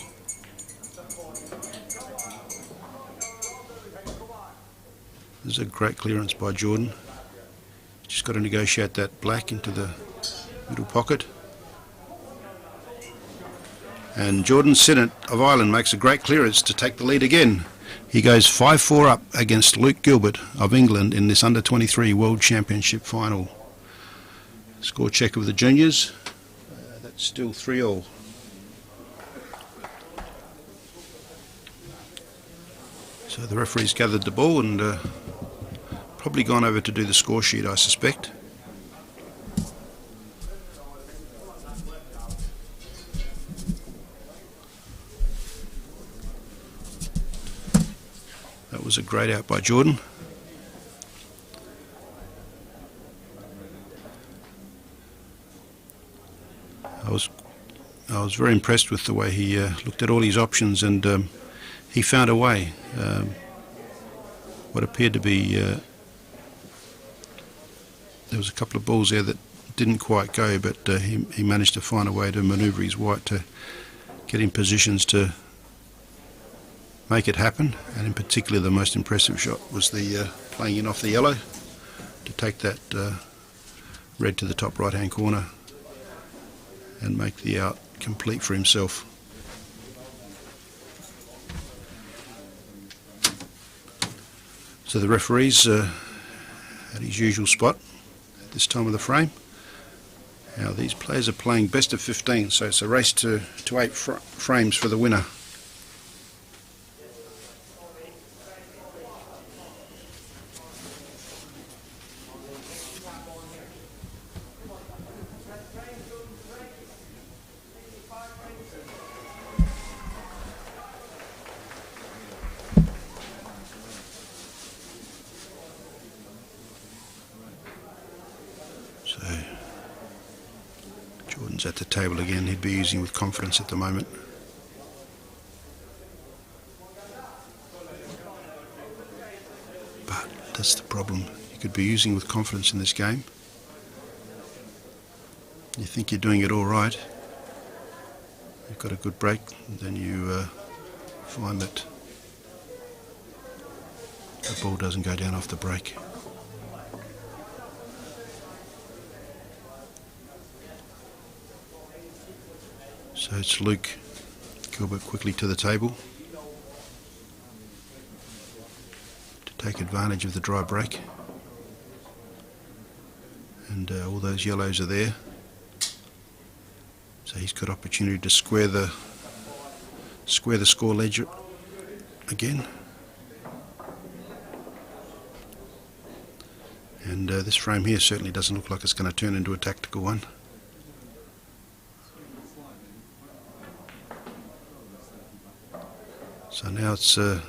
This is a great clearance by Jordan. Just got to negotiate that black into the middle pocket. And Jordan Synnott of Ireland makes a great clearance to take the lead again. He goes 5-4 up against Luke Gilbert of England in this under-23 World Championship final. Score check of the juniors. That's still 3-all. So the referee's gathered the ball and probably gone over to do the score sheet, I suspect. That was a great out by Jordan. I was very impressed with the way he looked at all his options, and he found a way. What appeared to be there was a couple of balls there that didn't quite go, but he managed to find a way to manoeuvre his white to get in positions to make it happen. And in particular, the most impressive shot was the playing in off the yellow to take that red to the top right hand corner and make the out complete for himself. So the referee's at his usual spot at this time of the frame. Now these players are playing best of 15, so it's a race to 8 frames for the winner. So Jordan's at the table again. He'd be using with confidence at the moment. But that's the problem. You could be using with confidence in this game. You think you're doing it all right. You've got a good break, and then you find that the ball doesn't go down off the break. So it's Luke Gilbert quickly to the table to take advantage of the dry break, and all those yellows are there, so he's got opportunity to square the score ledger again. And this frame here certainly doesn't look like it's going to turn into a tactical one. So now it's Luke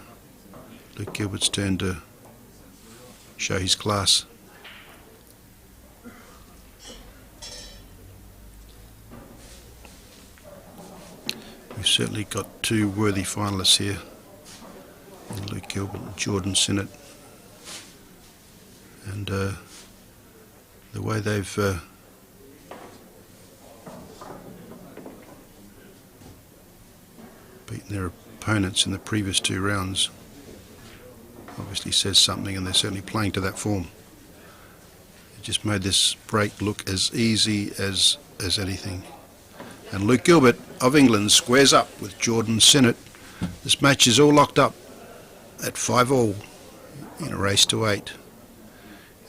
Gilbert's turn to show his class. We've certainly got two worthy finalists here, Luke Gilbert and Jordan Synnott. And the way they've beaten their opponents in the previous 2 rounds obviously says something, and they're certainly playing to that form. It just made this break look as easy as anything. And Luke Gilbert of England squares up with Jordan Synnott. This match is all locked up at 5-all in a race to 8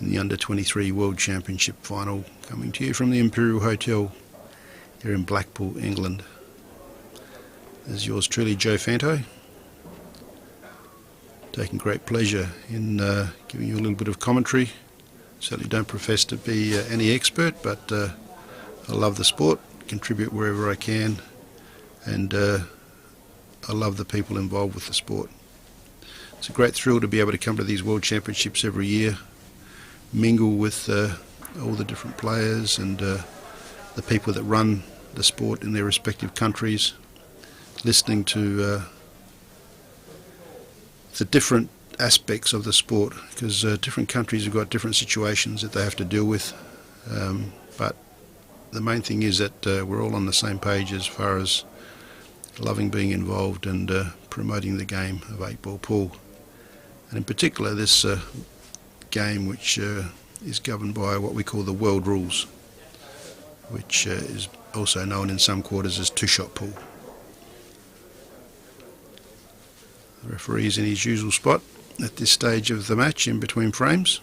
in the Under-23 World Championship final, coming to you from the Imperial Hotel here in Blackpool, England. This is yours truly, Joe Fanto, taking great pleasure in giving you a little bit of commentary. Certainly don't profess to be any expert, but I love the sport, contribute wherever I can, and I love the people involved with the sport. It's a great thrill to be able to come to these World Championships every year, mingle with all the different players and the people that run the sport in their respective countries, listening to the different aspects of the sport, because different countries have got different situations that they have to deal with, but the main thing is that we're all on the same page as far as loving being involved and promoting the game of 8-ball pool, and in particular this game which is governed by what we call the world rules, which is also known in some quarters as 2-shot pool. The referee is in his usual spot at this stage of the match in between frames,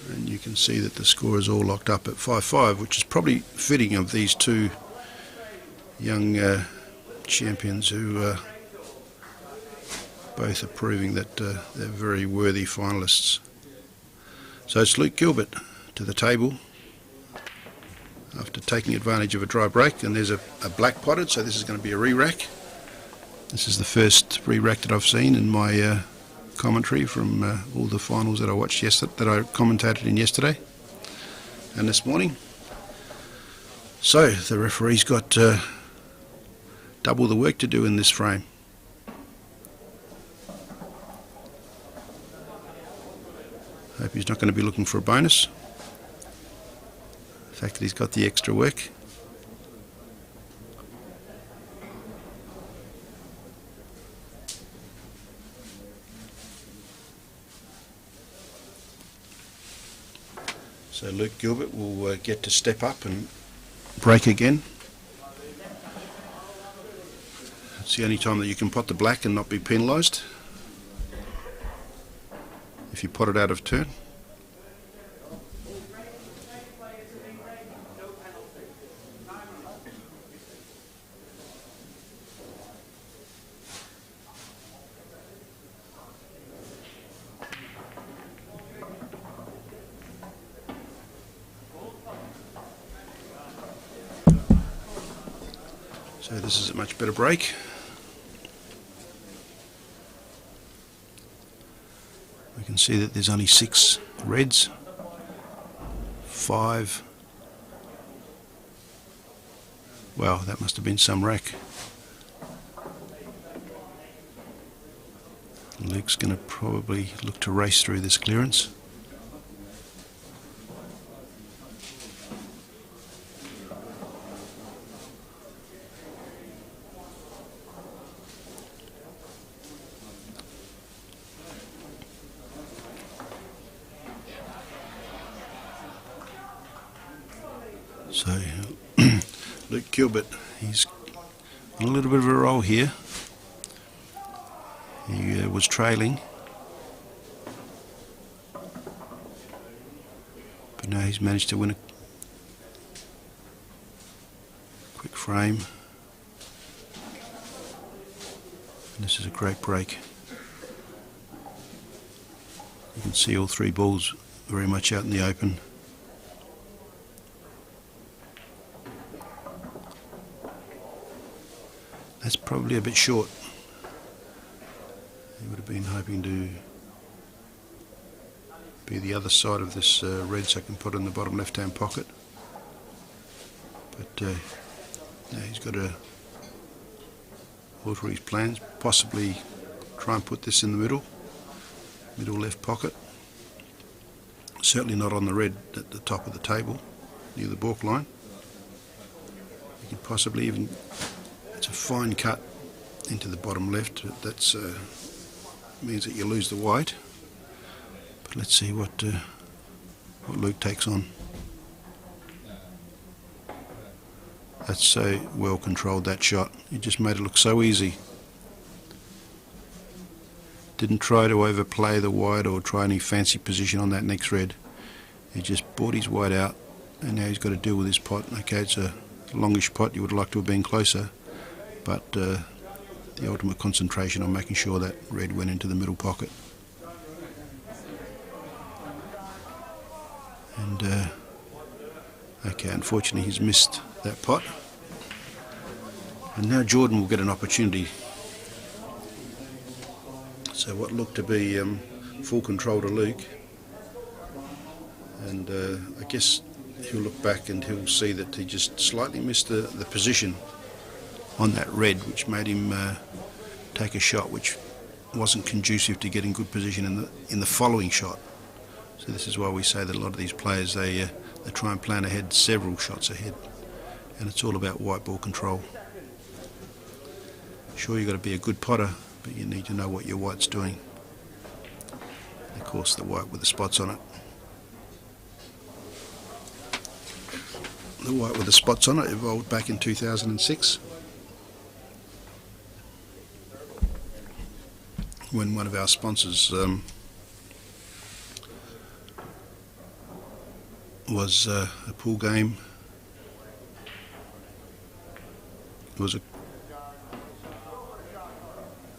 and you can see that the score is all locked up at 5-5, which is probably fitting of these two young champions who both are proving that they're very worthy finalists. So it's Luke Gilbert to the table after taking advantage of a dry break, and there's a black potted, so this is going to be a re-rack. This is the first re-rack that I've seen in my commentary from all the finals that I watched yesterday, that I commentated in yesterday and this morning. So the referee's got double the work to do in this frame. Hope he's not going to be looking for a bonus. The fact that he's got the extra work. So Luke Gilbert will get to step up and break again. It's the only time that you can pot the black and not be penalised. if you pot it out of turn. So this is a much better break. We can see that there's only 6 reds, 5. Wow, that must have been some rack. Luke's going to probably look to race through this clearance. So Luke Gilbert, he's on a little bit of a roll here. He was trailing, but now he's managed to win a quick frame. And this is a great break. You can see all 3 balls very much out in the open. That's probably a bit short. He would have been hoping to be the other side of this red, so I can put it in the bottom left hand pocket. But now he's got to alter his plans, possibly try and put this in the middle left pocket. Certainly not on the red at the top of the table, near the balk line. You could possibly even, it's a fine cut into the bottom left, but that's means that you lose the white. But let's see what Luke takes on. That's so well controlled, that shot. He just made it look so easy. Didn't try to overplay the white or try any fancy position on that next red. He just brought his white out, and now he's got to deal with his pot. Okay, it's a longish pot, you would like to have been closer, but the ultimate concentration on making sure that red went into the middle pocket. And okay, unfortunately he's missed that pot, and now Jordan will get an opportunity. So what looked to be full control to Luke, and I guess he'll look back and he'll see that he just slightly missed the position on that red, which made him take a shot which wasn't conducive to getting good position in the following shot. So this is why we say that a lot of these players, they try and plan ahead, several shots ahead, and it's all about white ball control. Sure, you've got to be a good potter, but you need to know what your white's doing. Of course, the white with the spots on it. The white with the spots on it evolved back in 2006, when one of our sponsors was a pool game.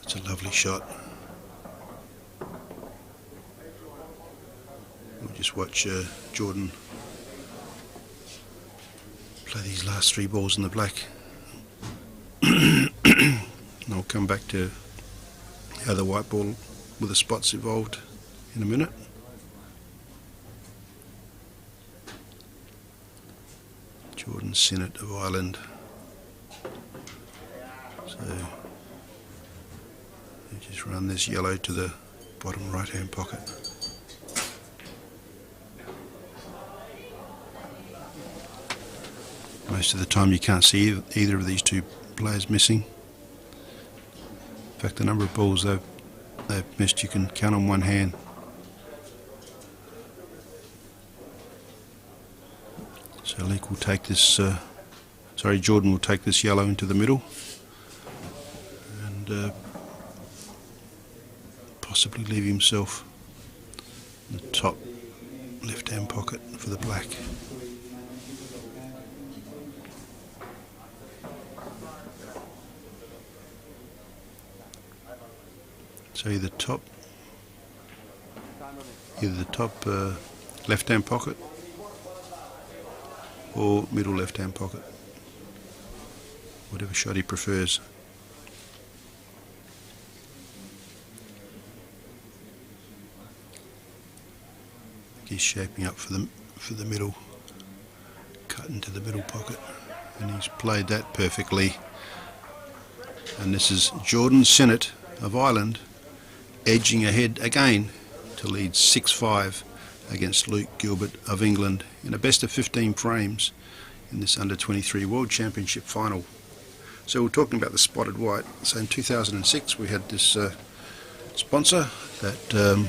It's a lovely shot. We'll just watch Jordan play these last 3 balls in the black. And I'll come back to how the white ball with the spots evolved in a minute. Jordan Synnott of Ireland. So you just run this yellow to the bottom right hand pocket. Most of the time you can't see either of these 2 players missing. In fact, the number of balls they've missed, you can count on one hand. So Luke will take this, Jordan will take this yellow into the middle, and possibly leave himself the top left-hand pocket for the black. So either the top left-hand pocket or middle left-hand pocket, whatever shot he prefers. He's shaping up for the middle, cut into the middle pocket, and he's played that perfectly. And this is Jordan Synnott of Ireland edging ahead again to lead 6-5 against Gilbert of England in a best of 15 frames in this under-23 World Championship final. So we're talking about the spotted white. So in 2006 we had this sponsor, that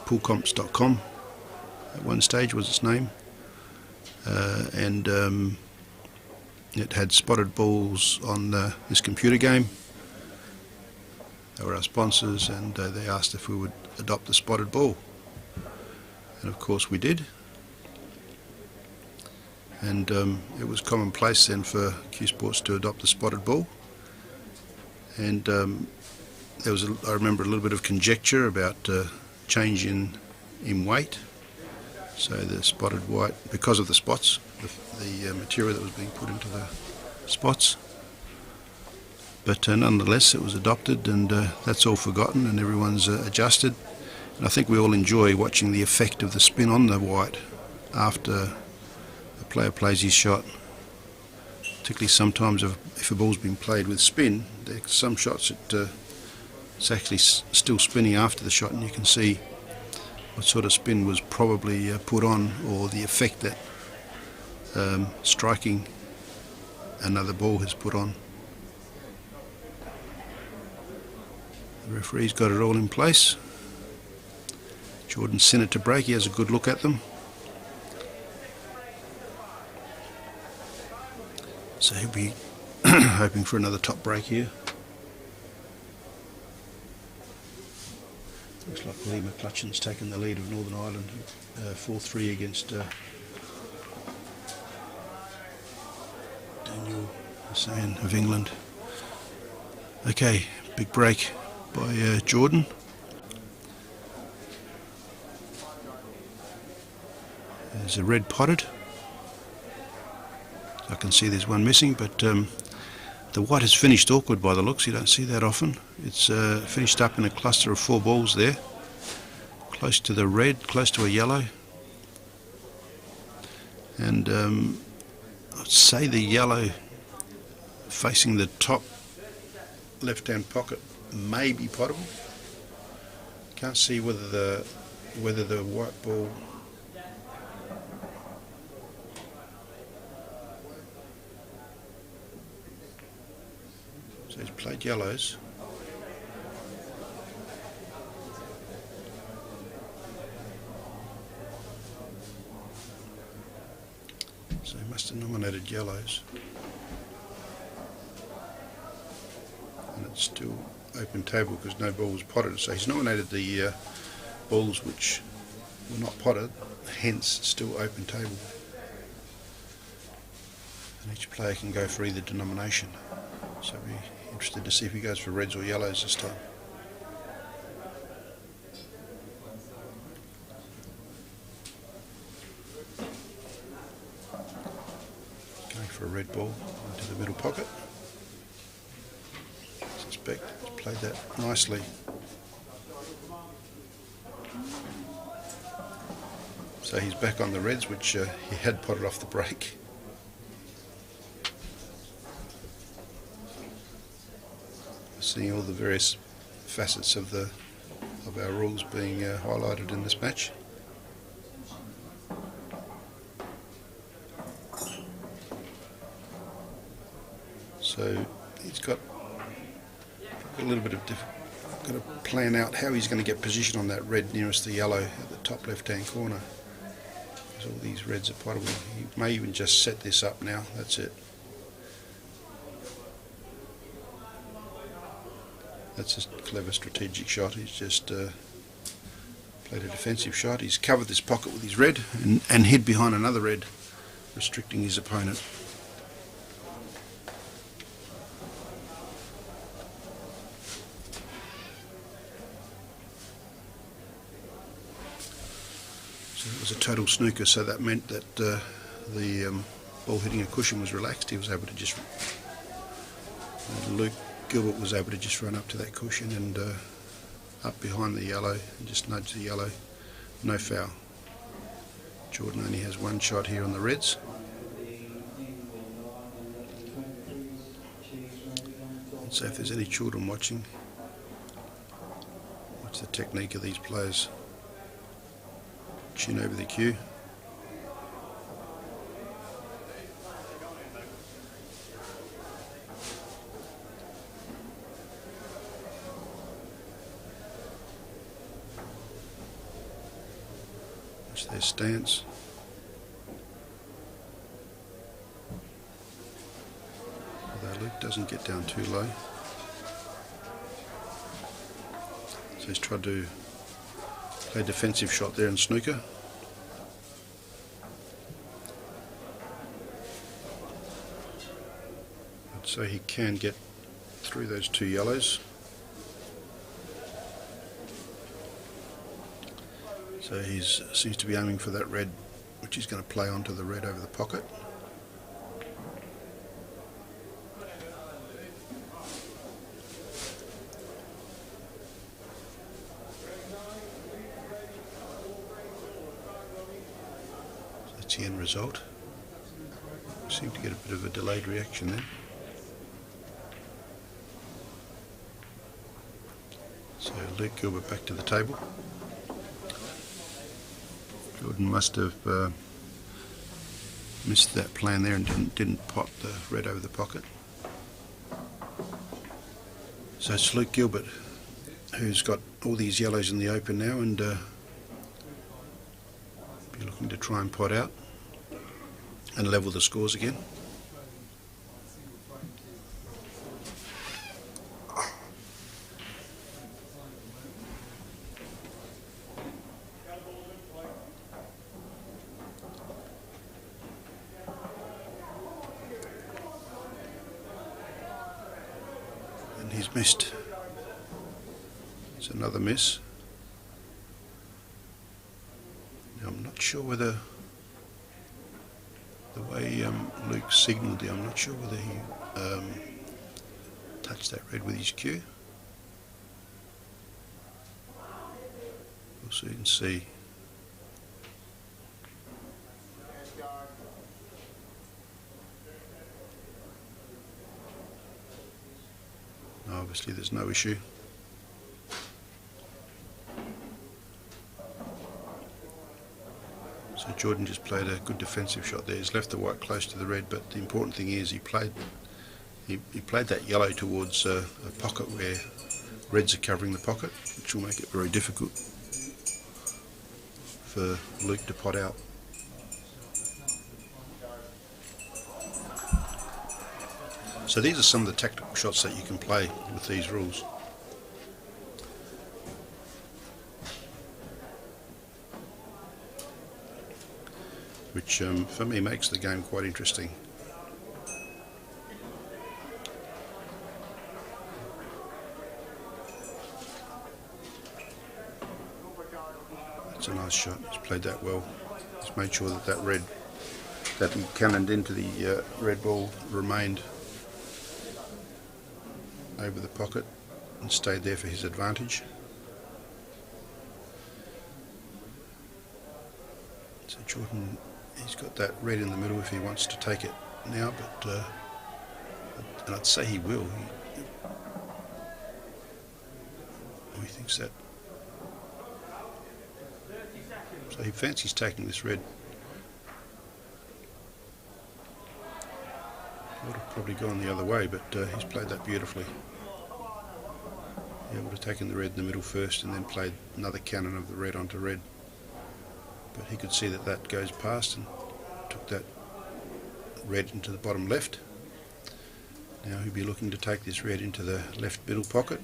poolcomps.com at one stage was its name, and it had spotted balls on this computer game. They were our sponsors, and they asked if we would adopt the spotted ball, and of course we did. And it was commonplace then for Q Sports to adopt the spotted ball, and there was I remember a little bit of conjecture about change in weight. So the spotted white, because of the spots, the material that was being put into the spots. But nonetheless, it was adopted, and that's all forgotten, and everyone's adjusted. And I think we all enjoy watching the effect of the spin on the white after a player plays his shot. Particularly sometimes if a ball's been played with spin, there's some shots it's actually still spinning after the shot, and you can see what sort of spin was probably put on, or the effect that striking another ball has put on. The referee's got it all in place. Jordan Synnott to break. He has a good look at them. So he'll be hoping for another top break here. Looks like Lee McClutchan's taken the lead of Northern Ireland, 4-3 against Daniel Hussain of England. Okay, big break by Jordan. There's a red potted. I can see there's one missing, but the white has finished awkward by the looks. You don't see that often. It's finished up in a cluster of 4 balls there, close to the red, close to a yellow, and I'd say the yellow facing the top left-hand pocket may be potable. Can't see whether the white ball he's played yellows. So he must have nominated yellows. And it's still open table because no ball was potted. So he's nominated the balls which were not potted, hence still open table. And each player can go for either denomination. So we'll be interested to see if he goes for reds or yellows this time. Going for a red ball into the middle pocket. I suspect he's played that nicely. So he's back on the reds, which he had potted off the break. Seeing all the various facets of our rules being highlighted in this match. So he's got a little bit of got to plan out how he's going to get position on that red nearest the yellow at the top left-hand corner. Because all these reds are potable. He may even just set this up now. That's it. That's a clever strategic shot. He's just Played a defensive shot. He's covered this pocket with his red and hid behind another red, restricting his opponent. So it was a total snooker, so that meant that the ball hitting a cushion was relaxed. He was able to just... Luke Gilbert was able to just run up to that cushion and up behind the yellow and just nudge the yellow. No foul. Jordan only has one shot here on the reds. And so if there's any children watching, watch the technique of these players. Chin over the cue. Watch their stance. Although Luke doesn't get down too low. So he's tried to play a defensive shot there in snooker. So he can get through those two yellows. So he seems to be aiming for that red, which he's going to play onto the red over the pocket. So that's the end result. Seem to get a bit of a delayed reaction then. So Luke Gilbert back to the table. Jordan must have missed that plan there and didn't pot the red over the pocket. So it's Luke Gilbert who's got all these yellows in the open now and be looking to try and pot out and level the scores again. And he's missed. It's another miss. Now I'm not sure whether the way Luke signalled there, I'm not sure whether he touched that red with his cue. We'll soon see. Obviously there's no issue. So Jordan just played a good defensive shot there. He's left the white close to the red, but the important thing is he played that yellow towards a pocket where reds are covering the pocket, which will make it very difficult for Luke to pot out. So these are some of the tactical shots that you can play with these rules. Which for me makes the game quite interesting. That's a nice shot, he's played that well. He's made sure that that red, that he cannoned into the red ball remained over the pocket and stayed there for his advantage. So Jordan, he's got that red in the middle if he wants to take it now, but and I'd say he will. He thinks that. So he fancies taking this red. Would have probably gone the other way, but he's played that beautifully. He would have taken the red in the middle first and then played another cannon of the red onto red. But he could see that that goes past and took that red into the bottom left. Now he'll be looking to take this red into the left middle pocket.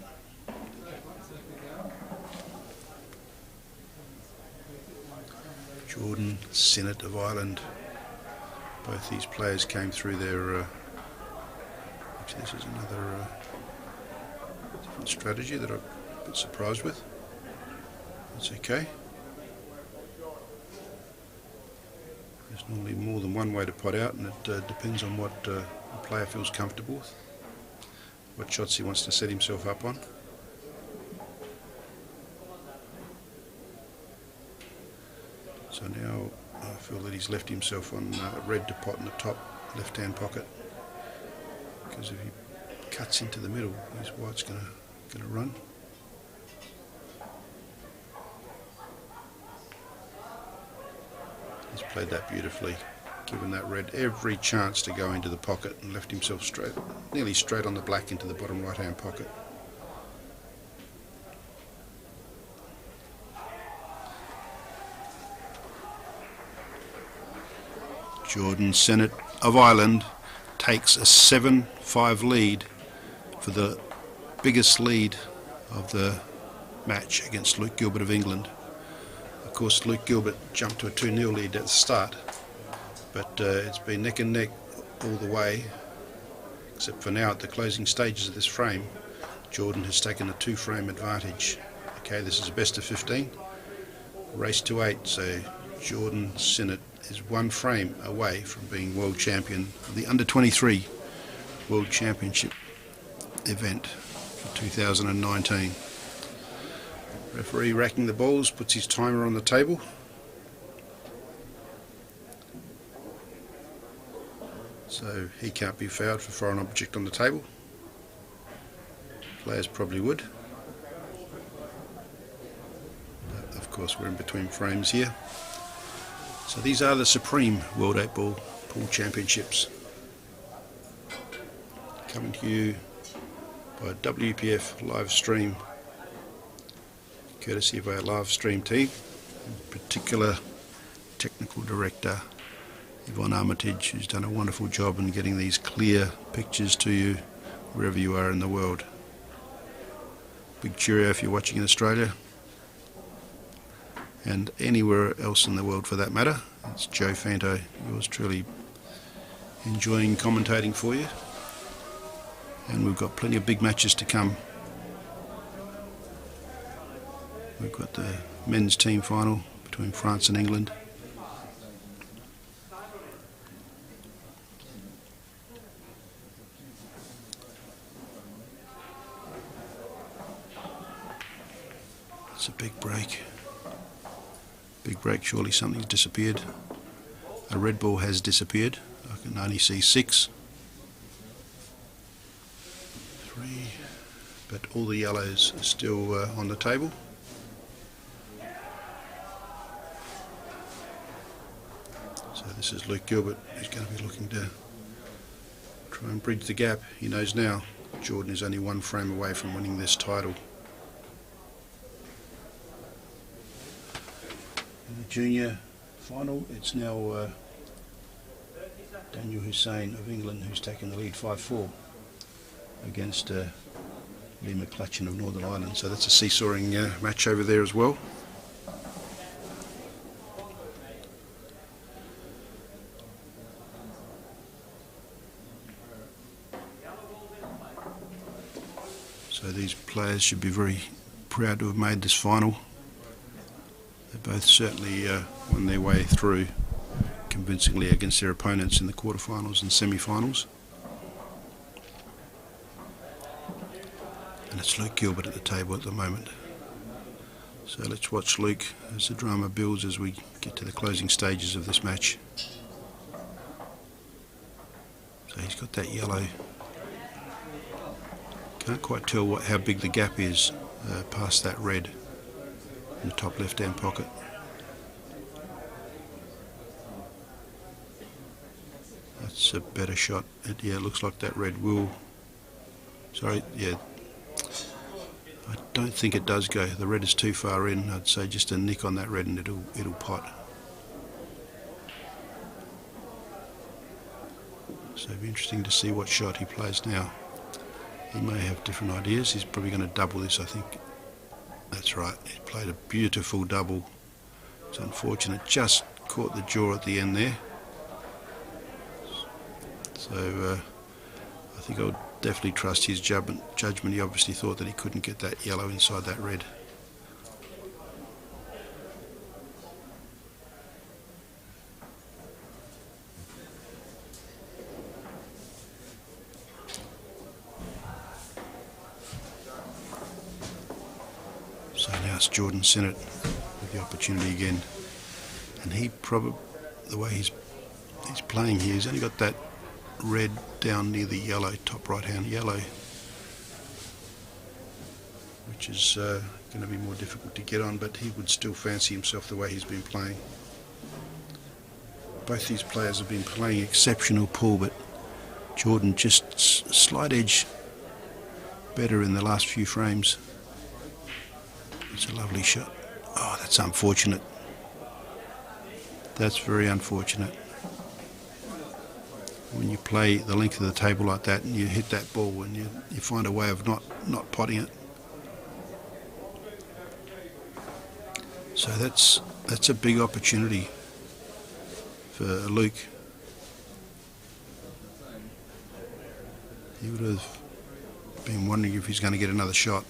Jordan Synnott of Ireland. Both these players came through their actually this is another different strategy that I'm a bit surprised with. That's okay. There's normally more than one way to pot out, and it depends on what the player feels comfortable with, what shots he wants to set himself up on. So now I feel that he's left himself on red to pot in the top left-hand pocket, because if he cuts into the middle, his white's going to run. He's played that beautifully, given that red every chance to go into the pocket, and left himself straight, nearly straight on the black into the bottom right-hand pocket. Jordan Synnott of Ireland takes a 7-5 lead for the biggest lead of the match against Luke Gilbert of England. Of course, Luke Gilbert jumped to a 2-0 lead at the start, but it's been neck and neck all the way, except for now at the closing stages of this frame. Jordan has taken a 2-frame advantage. Okay, this is a best of 15, race to 8, so Jordan Synnott is 1 frame away from being world champion of the under-23 World Championship event for 2019. Referee racking the balls, puts his timer on the table. So he can't be fouled for foreign object on the table. Players probably would. But of course we're in between frames here. So these are the Supreme World 8-Ball Pool Championships, coming to you by WPF live stream, courtesy of our live stream team, in particular technical director Yvonne Armitage, who's done a wonderful job in getting these clear pictures to you wherever you are in the world. Big cheerio if you're watching in Australia, and anywhere else in the world for that matter. It's Joe Fanto, yours truly, enjoying commentating for you, and we've got plenty of big matches to come. We've got the men's team final between France and England. It's a big break. Big break, surely something's disappeared. A red ball has disappeared. I can only see 6. 3. But all the yellows are still on the table. So this is Luke Gilbert, who's going to be looking to try and bridge the gap. He knows now Jordan is only 1 frame away from winning this title. In the junior final, it's now Daniel Hussein of England who's taken the lead 5-4 against Lee McClatchin of Northern Ireland. So that's a seesawing match over there as well. So these players should be very proud to have made this final. They both certainly won their way through convincingly against their opponents in the quarterfinals and semi-finals. And it's Luke Gilbert at the table at the moment. So let's watch Luke as the drama builds as we get to the closing stages of this match. So he's got that yellow. Can't quite tell how big the gap is past that red in the top left-hand pocket. That's a better shot. Yeah, it looks like that red will. Sorry, yeah. I don't think it does go. The red is too far in. I'd say just a nick on that red and it'll pot. So it'll be interesting to see what shot he plays now. He may have different ideas. He's probably going to double this, I think. That's right. He played a beautiful double It's unfortunate, just caught the jaw at the end there. So I think I would definitely trust his judgment. He obviously thought that he couldn't get that yellow inside that red. So now it's Jordan Synnott with the opportunity again, and he probably, the way he's playing here, he's only got that red down near the yellow, top right hand yellow, which is going to be more difficult to get on, but he would still fancy himself the way he's been playing. Both these players have been playing exceptional pool, but Jordan just a slight edge better in the last few frames. It's a lovely shot. Oh, that's unfortunate. That's very unfortunate. When you play the length of the table like that and you hit that ball and you find a way of not potting it. So that's a big opportunity for Luke. He would have been wondering if he's going to get another shot.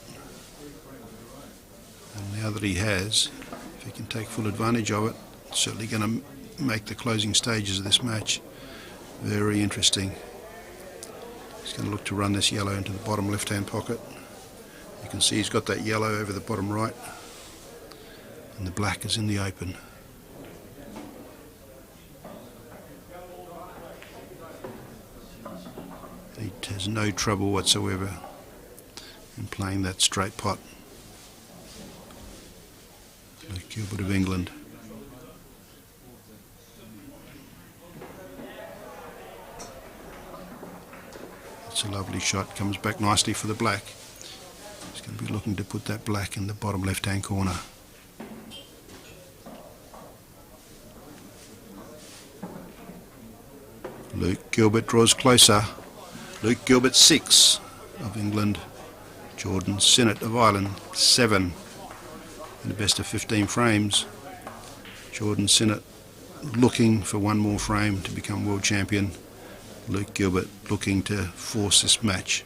And now that he has, if he can take full advantage of it, it's certainly going to make the closing stages of this match very interesting. He's going to look to run this yellow into the bottom left-hand pocket. You can see he's got that yellow over the bottom right, and the black is in the open. He has no trouble whatsoever in playing that straight pot. Like Gilbert of England. It's a lovely shot, comes back nicely for the black. He's going to be looking to put that black in the bottom left hand corner. Luke Gilbert draws closer. Luke Gilbert 6 of England, Jordan Synnott of Ireland 7. In the best of 15 frames. Jordan Synnott looking for one more frame to become world champion. Luke Gilbert looking to force this match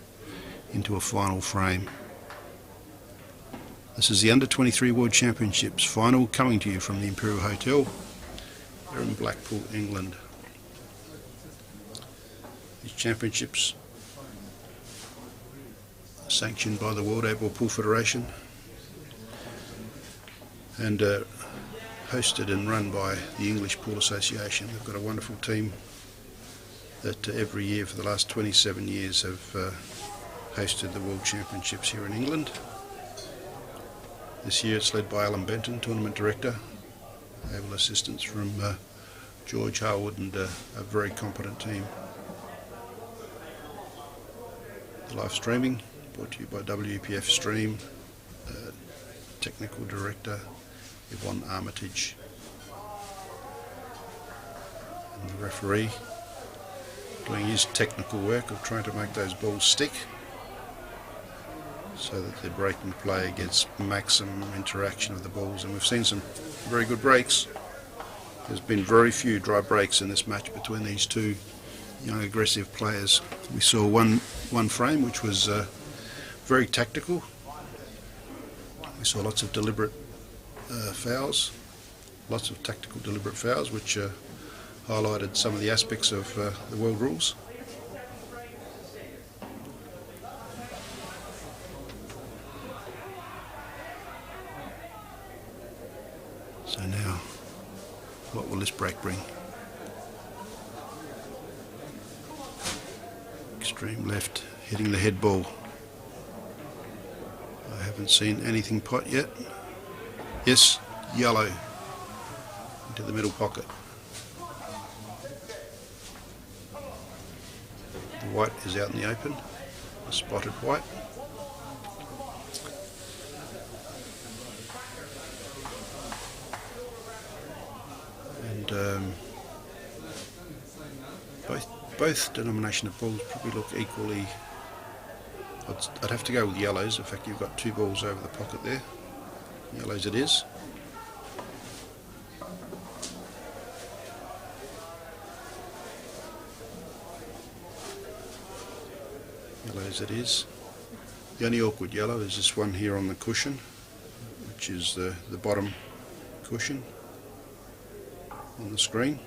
into a final frame. This is the Under-23 World Championships final, coming to you from the Imperial Hotel here in Blackpool, England. These championships are sanctioned by the World Outboard Pool Federation and hosted and run by the English Pool Association. They've got a wonderful team that every year for the last 27 years have hosted the World Championships here in England. This year it's led by Alan Benton, Tournament Director, able assistance from George Harwood, and a very competent team. The live streaming brought to you by WPF Stream, Technical Director Yvonne Armitage, and the referee doing his technical work of trying to make those balls stick so that the breaking play gets maximum interaction of the balls. And we've seen some very good breaks. There's been very few dry breaks in this match between these two young aggressive players. We saw one frame which was very tactical. We saw lots of deliberate fouls, lots of tactical deliberate fouls, which highlighted some of the aspects of the world rules. So now, what will this break bring? Extreme left, hitting the head ball. I haven't seen anything pot yet. Yes, yellow into the middle pocket. The white is out in the open, a spotted white. And both denomination of balls probably look equally. I'd have to go with yellows. In fact, you've got two balls over the pocket there. Yellows it is. yellow as it is. The only awkward yellow is this one here on the cushion, which is the bottom cushion on the screen.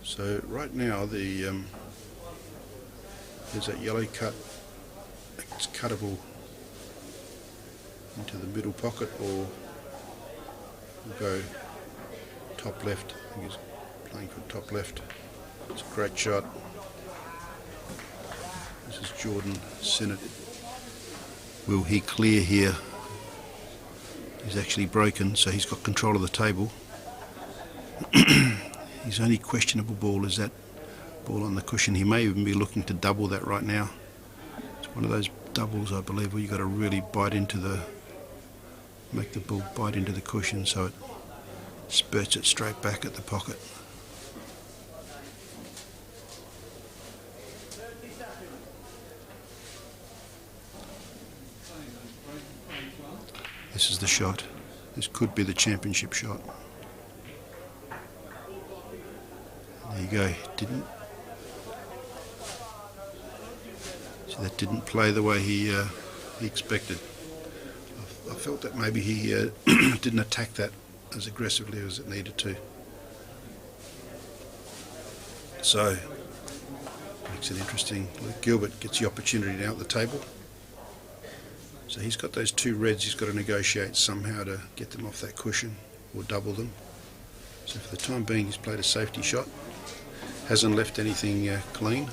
So right now there's that yellow cut. It's cuttable into the middle pocket, or we'll go top left. I think he's playing for top left. It's a great shot. This is Jordan Synnott. Will he clear here? He's actually broken, so he's got control of the table. His only questionable ball is that ball on the cushion. He may even be looking to double that right now. It's one of those doubles, I believe, where you've got to really make the ball bite into the cushion so it spurts it straight back at the pocket. This is the shot. This could be the championship shot. There you go. So that didn't play the way he expected. I felt that maybe he didn't attack that as aggressively as it needed to. So makes it interesting. Gilbert gets the opportunity now at the table. So he's got those two reds. He's got to negotiate somehow to get them off that cushion or double them. So for the time being, he's played a safety shot. Hasn't left anything clean.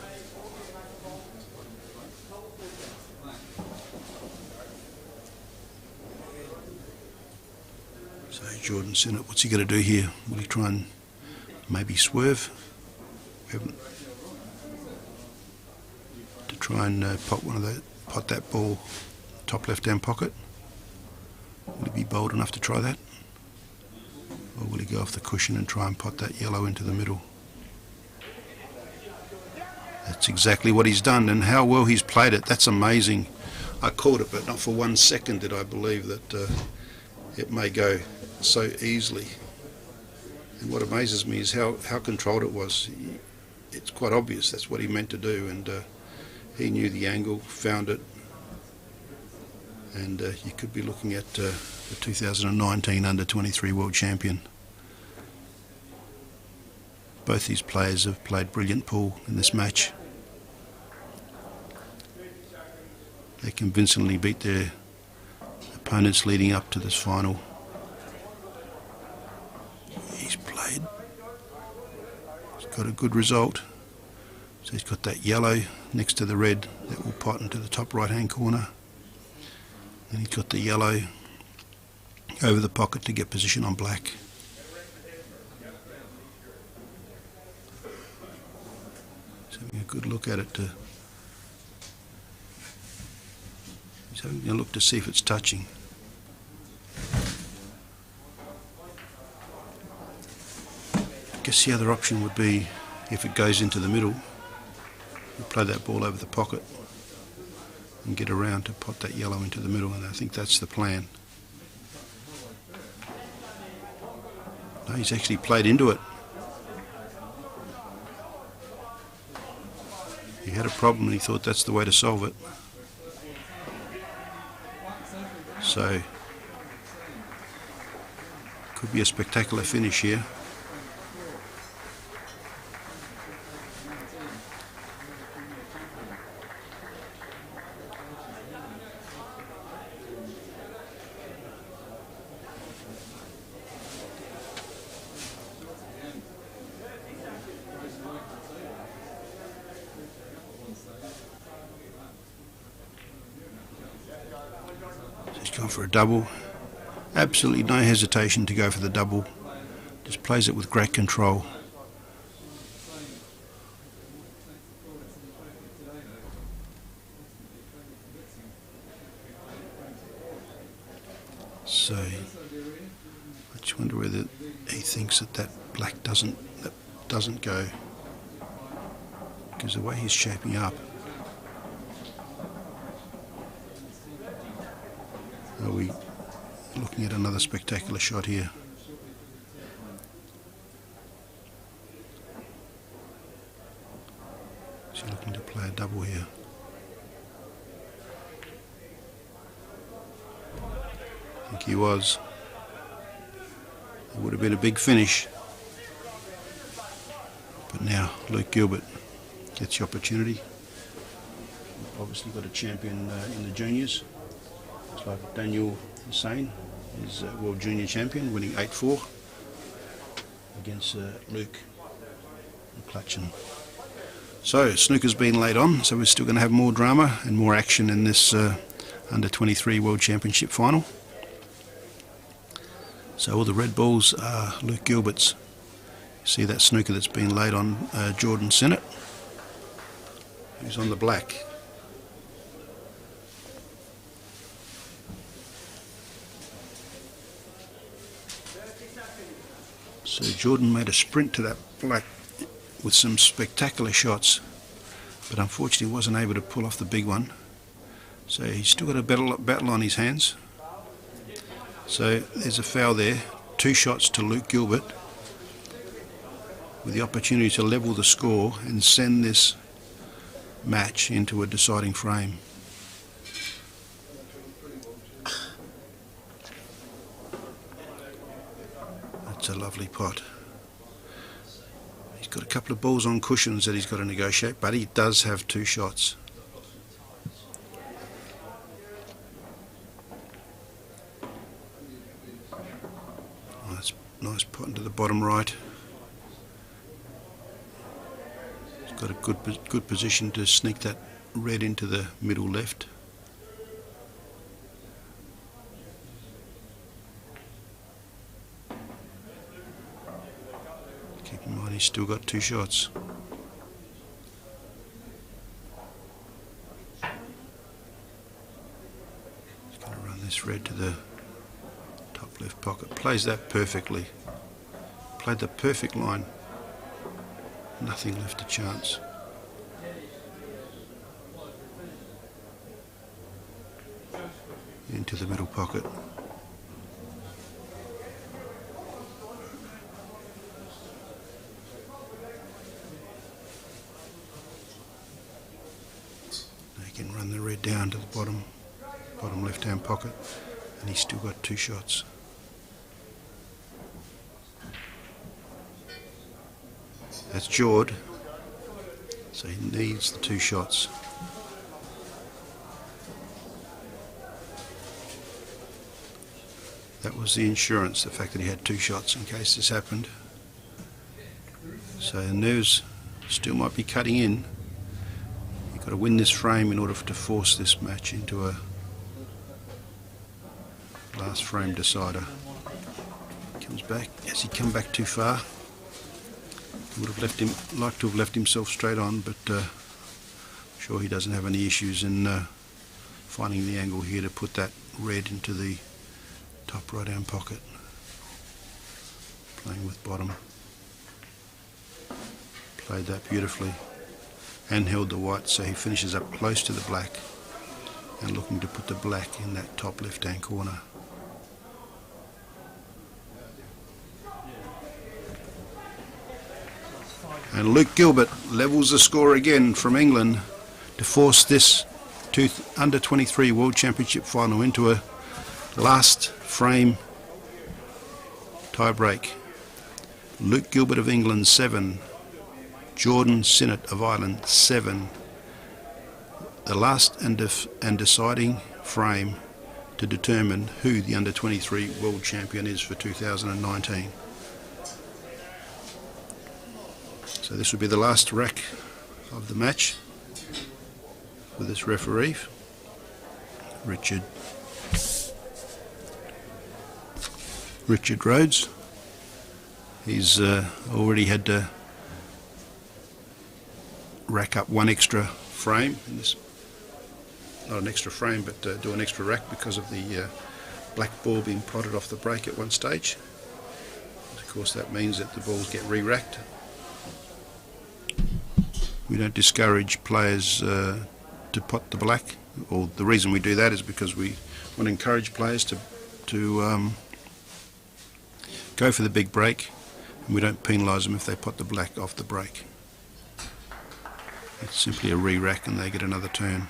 So Jordan Synnott, what's he going to do here? Will he try and maybe swerve? To try and pot that ball top left-hand pocket. Will he be bold enough to try that? Or will he go off the cushion and try and pot that yellow into the middle? That's exactly what he's done, and how well he's played it. That's amazing. I caught it, but not for 1 second did I believe that it may go so easily. And what amazes me is how controlled it was. It's quite obvious that's what he meant to do, and he knew the angle, found it, and you could be looking at the 2019 Under-23 World Champion. Both these players have played brilliant pool in this match. They convincingly beat their opponents leading up to this final. He's got a good result. So he's got that yellow next to the red that will pot into the top right hand corner. Then he's got the yellow over the pocket to get position on black. So having a good look at it. He's having a look to see if it's touching. I guess the other option would be if it goes into the middle, you play that ball over the pocket and get around to pot that yellow into the middle, and I think that's the plan. No, he's actually played into it. He had a problem and he thought that's the way to solve it. So, could be a spectacular finish here. He's gone for a double. Absolutely no hesitation to go for the double. Just plays it with great control. So I just wonder whether he thinks that black doesn't go, because the way he's shaping up. Are we looking at another spectacular shot here? Is he looking to play a double here? I think he was. It would have been a big finish. But now Luke Gilbert gets the opportunity. Obviously got a champion in the juniors. It's like Daniel Hussain is world junior champion, winning 8-4 against Luke McClutchan. So snooker's been laid on, so we're still going to have more drama and more action in this under 23 World Championship final. So all the red balls are Luke Gilbert's. You see that snooker that's been laid on Jordan Synnott, who's on the black. So Jordan made a sprint to that black with some spectacular shots, but unfortunately wasn't able to pull off the big one. So he's still got a battle on his hands. So there's a foul there. 2 shots to Luke Gilbert, with the opportunity to level the score and send this match into a deciding frame. That's a lovely pot. He's got a couple of balls on cushions that he's got to negotiate, but he does have 2 shots. Nice pot into the bottom right. He's got a good position to sneak that red into the middle left. Keep in mind he's still got 2 shots. He's going to run this red to the top left pocket. Plays that perfectly. Played the perfect line. Nothing left to chance. Into the middle pocket. Now he can run the red down to the bottom left hand pocket, and he's still got 2 shots. That's jawed, so he needs the 2 shots. That was the insurance, the fact that he had 2 shots in case this happened. So the nerves still might be cutting in. You've got to win this frame in order to force this match into a last frame decider. Comes back. Has he come back too far? Would have liked to have left himself straight on, but I'm sure he doesn't have any issues in finding the angle here to put that red into the top right hand pocket. Playing with bottom. Played that beautifully and held the white, so he finishes up close to the black and looking to put the black in that top left hand corner. And Luke Gilbert levels the score again from England to force this under 23 World Championship final into a last frame tie break. Luke Gilbert of England 7, Jordan Synnott of Ireland 7. The last and deciding frame to determine who the under 23 World Champion is for 2019. So this will be the last rack of the match with this referee, Richard Rhodes. He's already had to rack up 1 extra frame in this, not an extra frame, but do an extra rack because of the black ball being potted off the break at one stage. Of course that means that the balls get re-racked. We don't discourage players to pot the black, or the reason we do that is because we want to encourage players to go for the big break, and we don't penalise them if they pot the black off the break. It's simply a re-rack and they get another turn.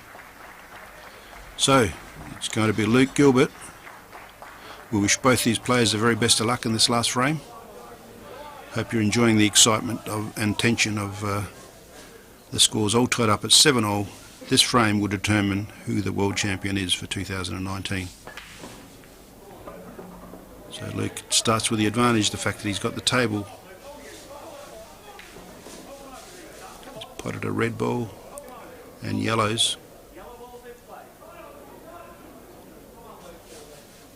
So it's going to be Luke Gilbert. We wish both these players the very best of luck in this last frame. Hope you're enjoying the excitement and tension of the scores all tied up at 7-all. This frame will determine who the world champion is for 2019. So Luke starts with the advantage, the fact that he's got the table. He's potted a red ball and yellows.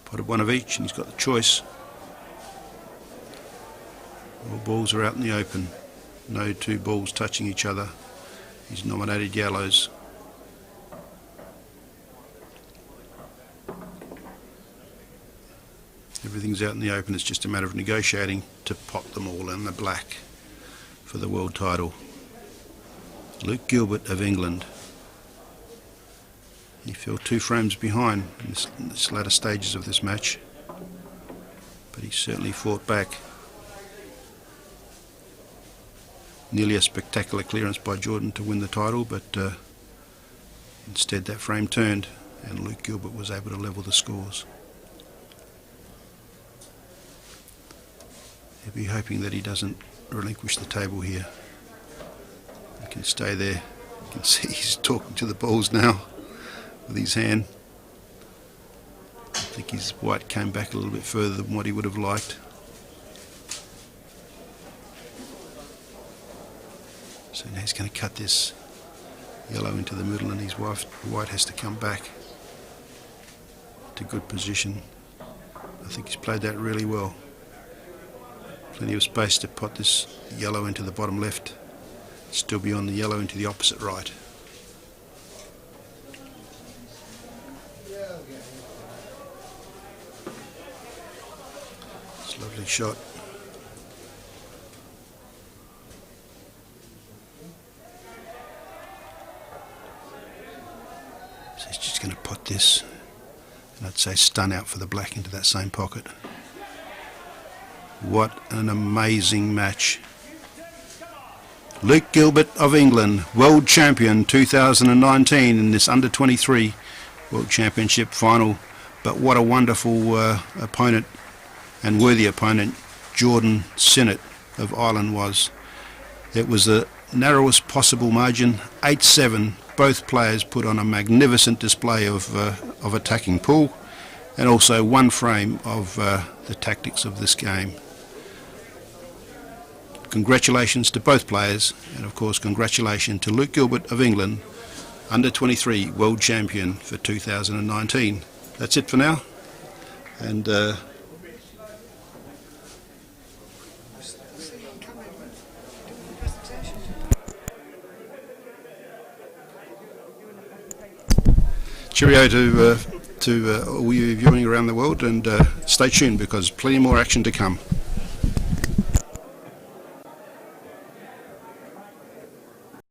Potted one of each and he's got the choice. All balls are out in the open. No two balls touching each other. He's nominated yellows. Everything's out in the open. It's just a matter of negotiating to pot them all in the black for the world title. Luke Gilbert of England. He fell 2 frames behind in this latter stages of this match, but he certainly fought back. Nearly a spectacular clearance by Jordan to win the title, but instead that frame turned and Luke Gilbert was able to level the scores. He'll be hoping that he doesn't relinquish the table here. He can stay there. You can see he's talking to the balls now with his hand. I think his white came back a little bit further than what he would have liked. So now he's going to cut this yellow into the middle and his white has to come back to good position. I think he's played that really well. Plenty of space to pot this yellow into the bottom left, still beyond the yellow into the opposite right. It's a lovely shot. So he's just going to pot this, and I'd say stun out for the black into that same pocket. What an amazing match. Luke Gilbert of England, world champion 2019 in this under-23 World Championship final. But what a wonderful opponent and worthy opponent Jordan Synnott of Ireland was. It was the narrowest possible margin, 8-7. Both players put on a magnificent display of attacking pool and also one frame of the tactics of this game. Congratulations to both players, and of course congratulations to Luke Gilbert of England, under-23 world champion for 2019. That's it for now, and cheerio to all you viewing around the world, and stay tuned because plenty more action to come.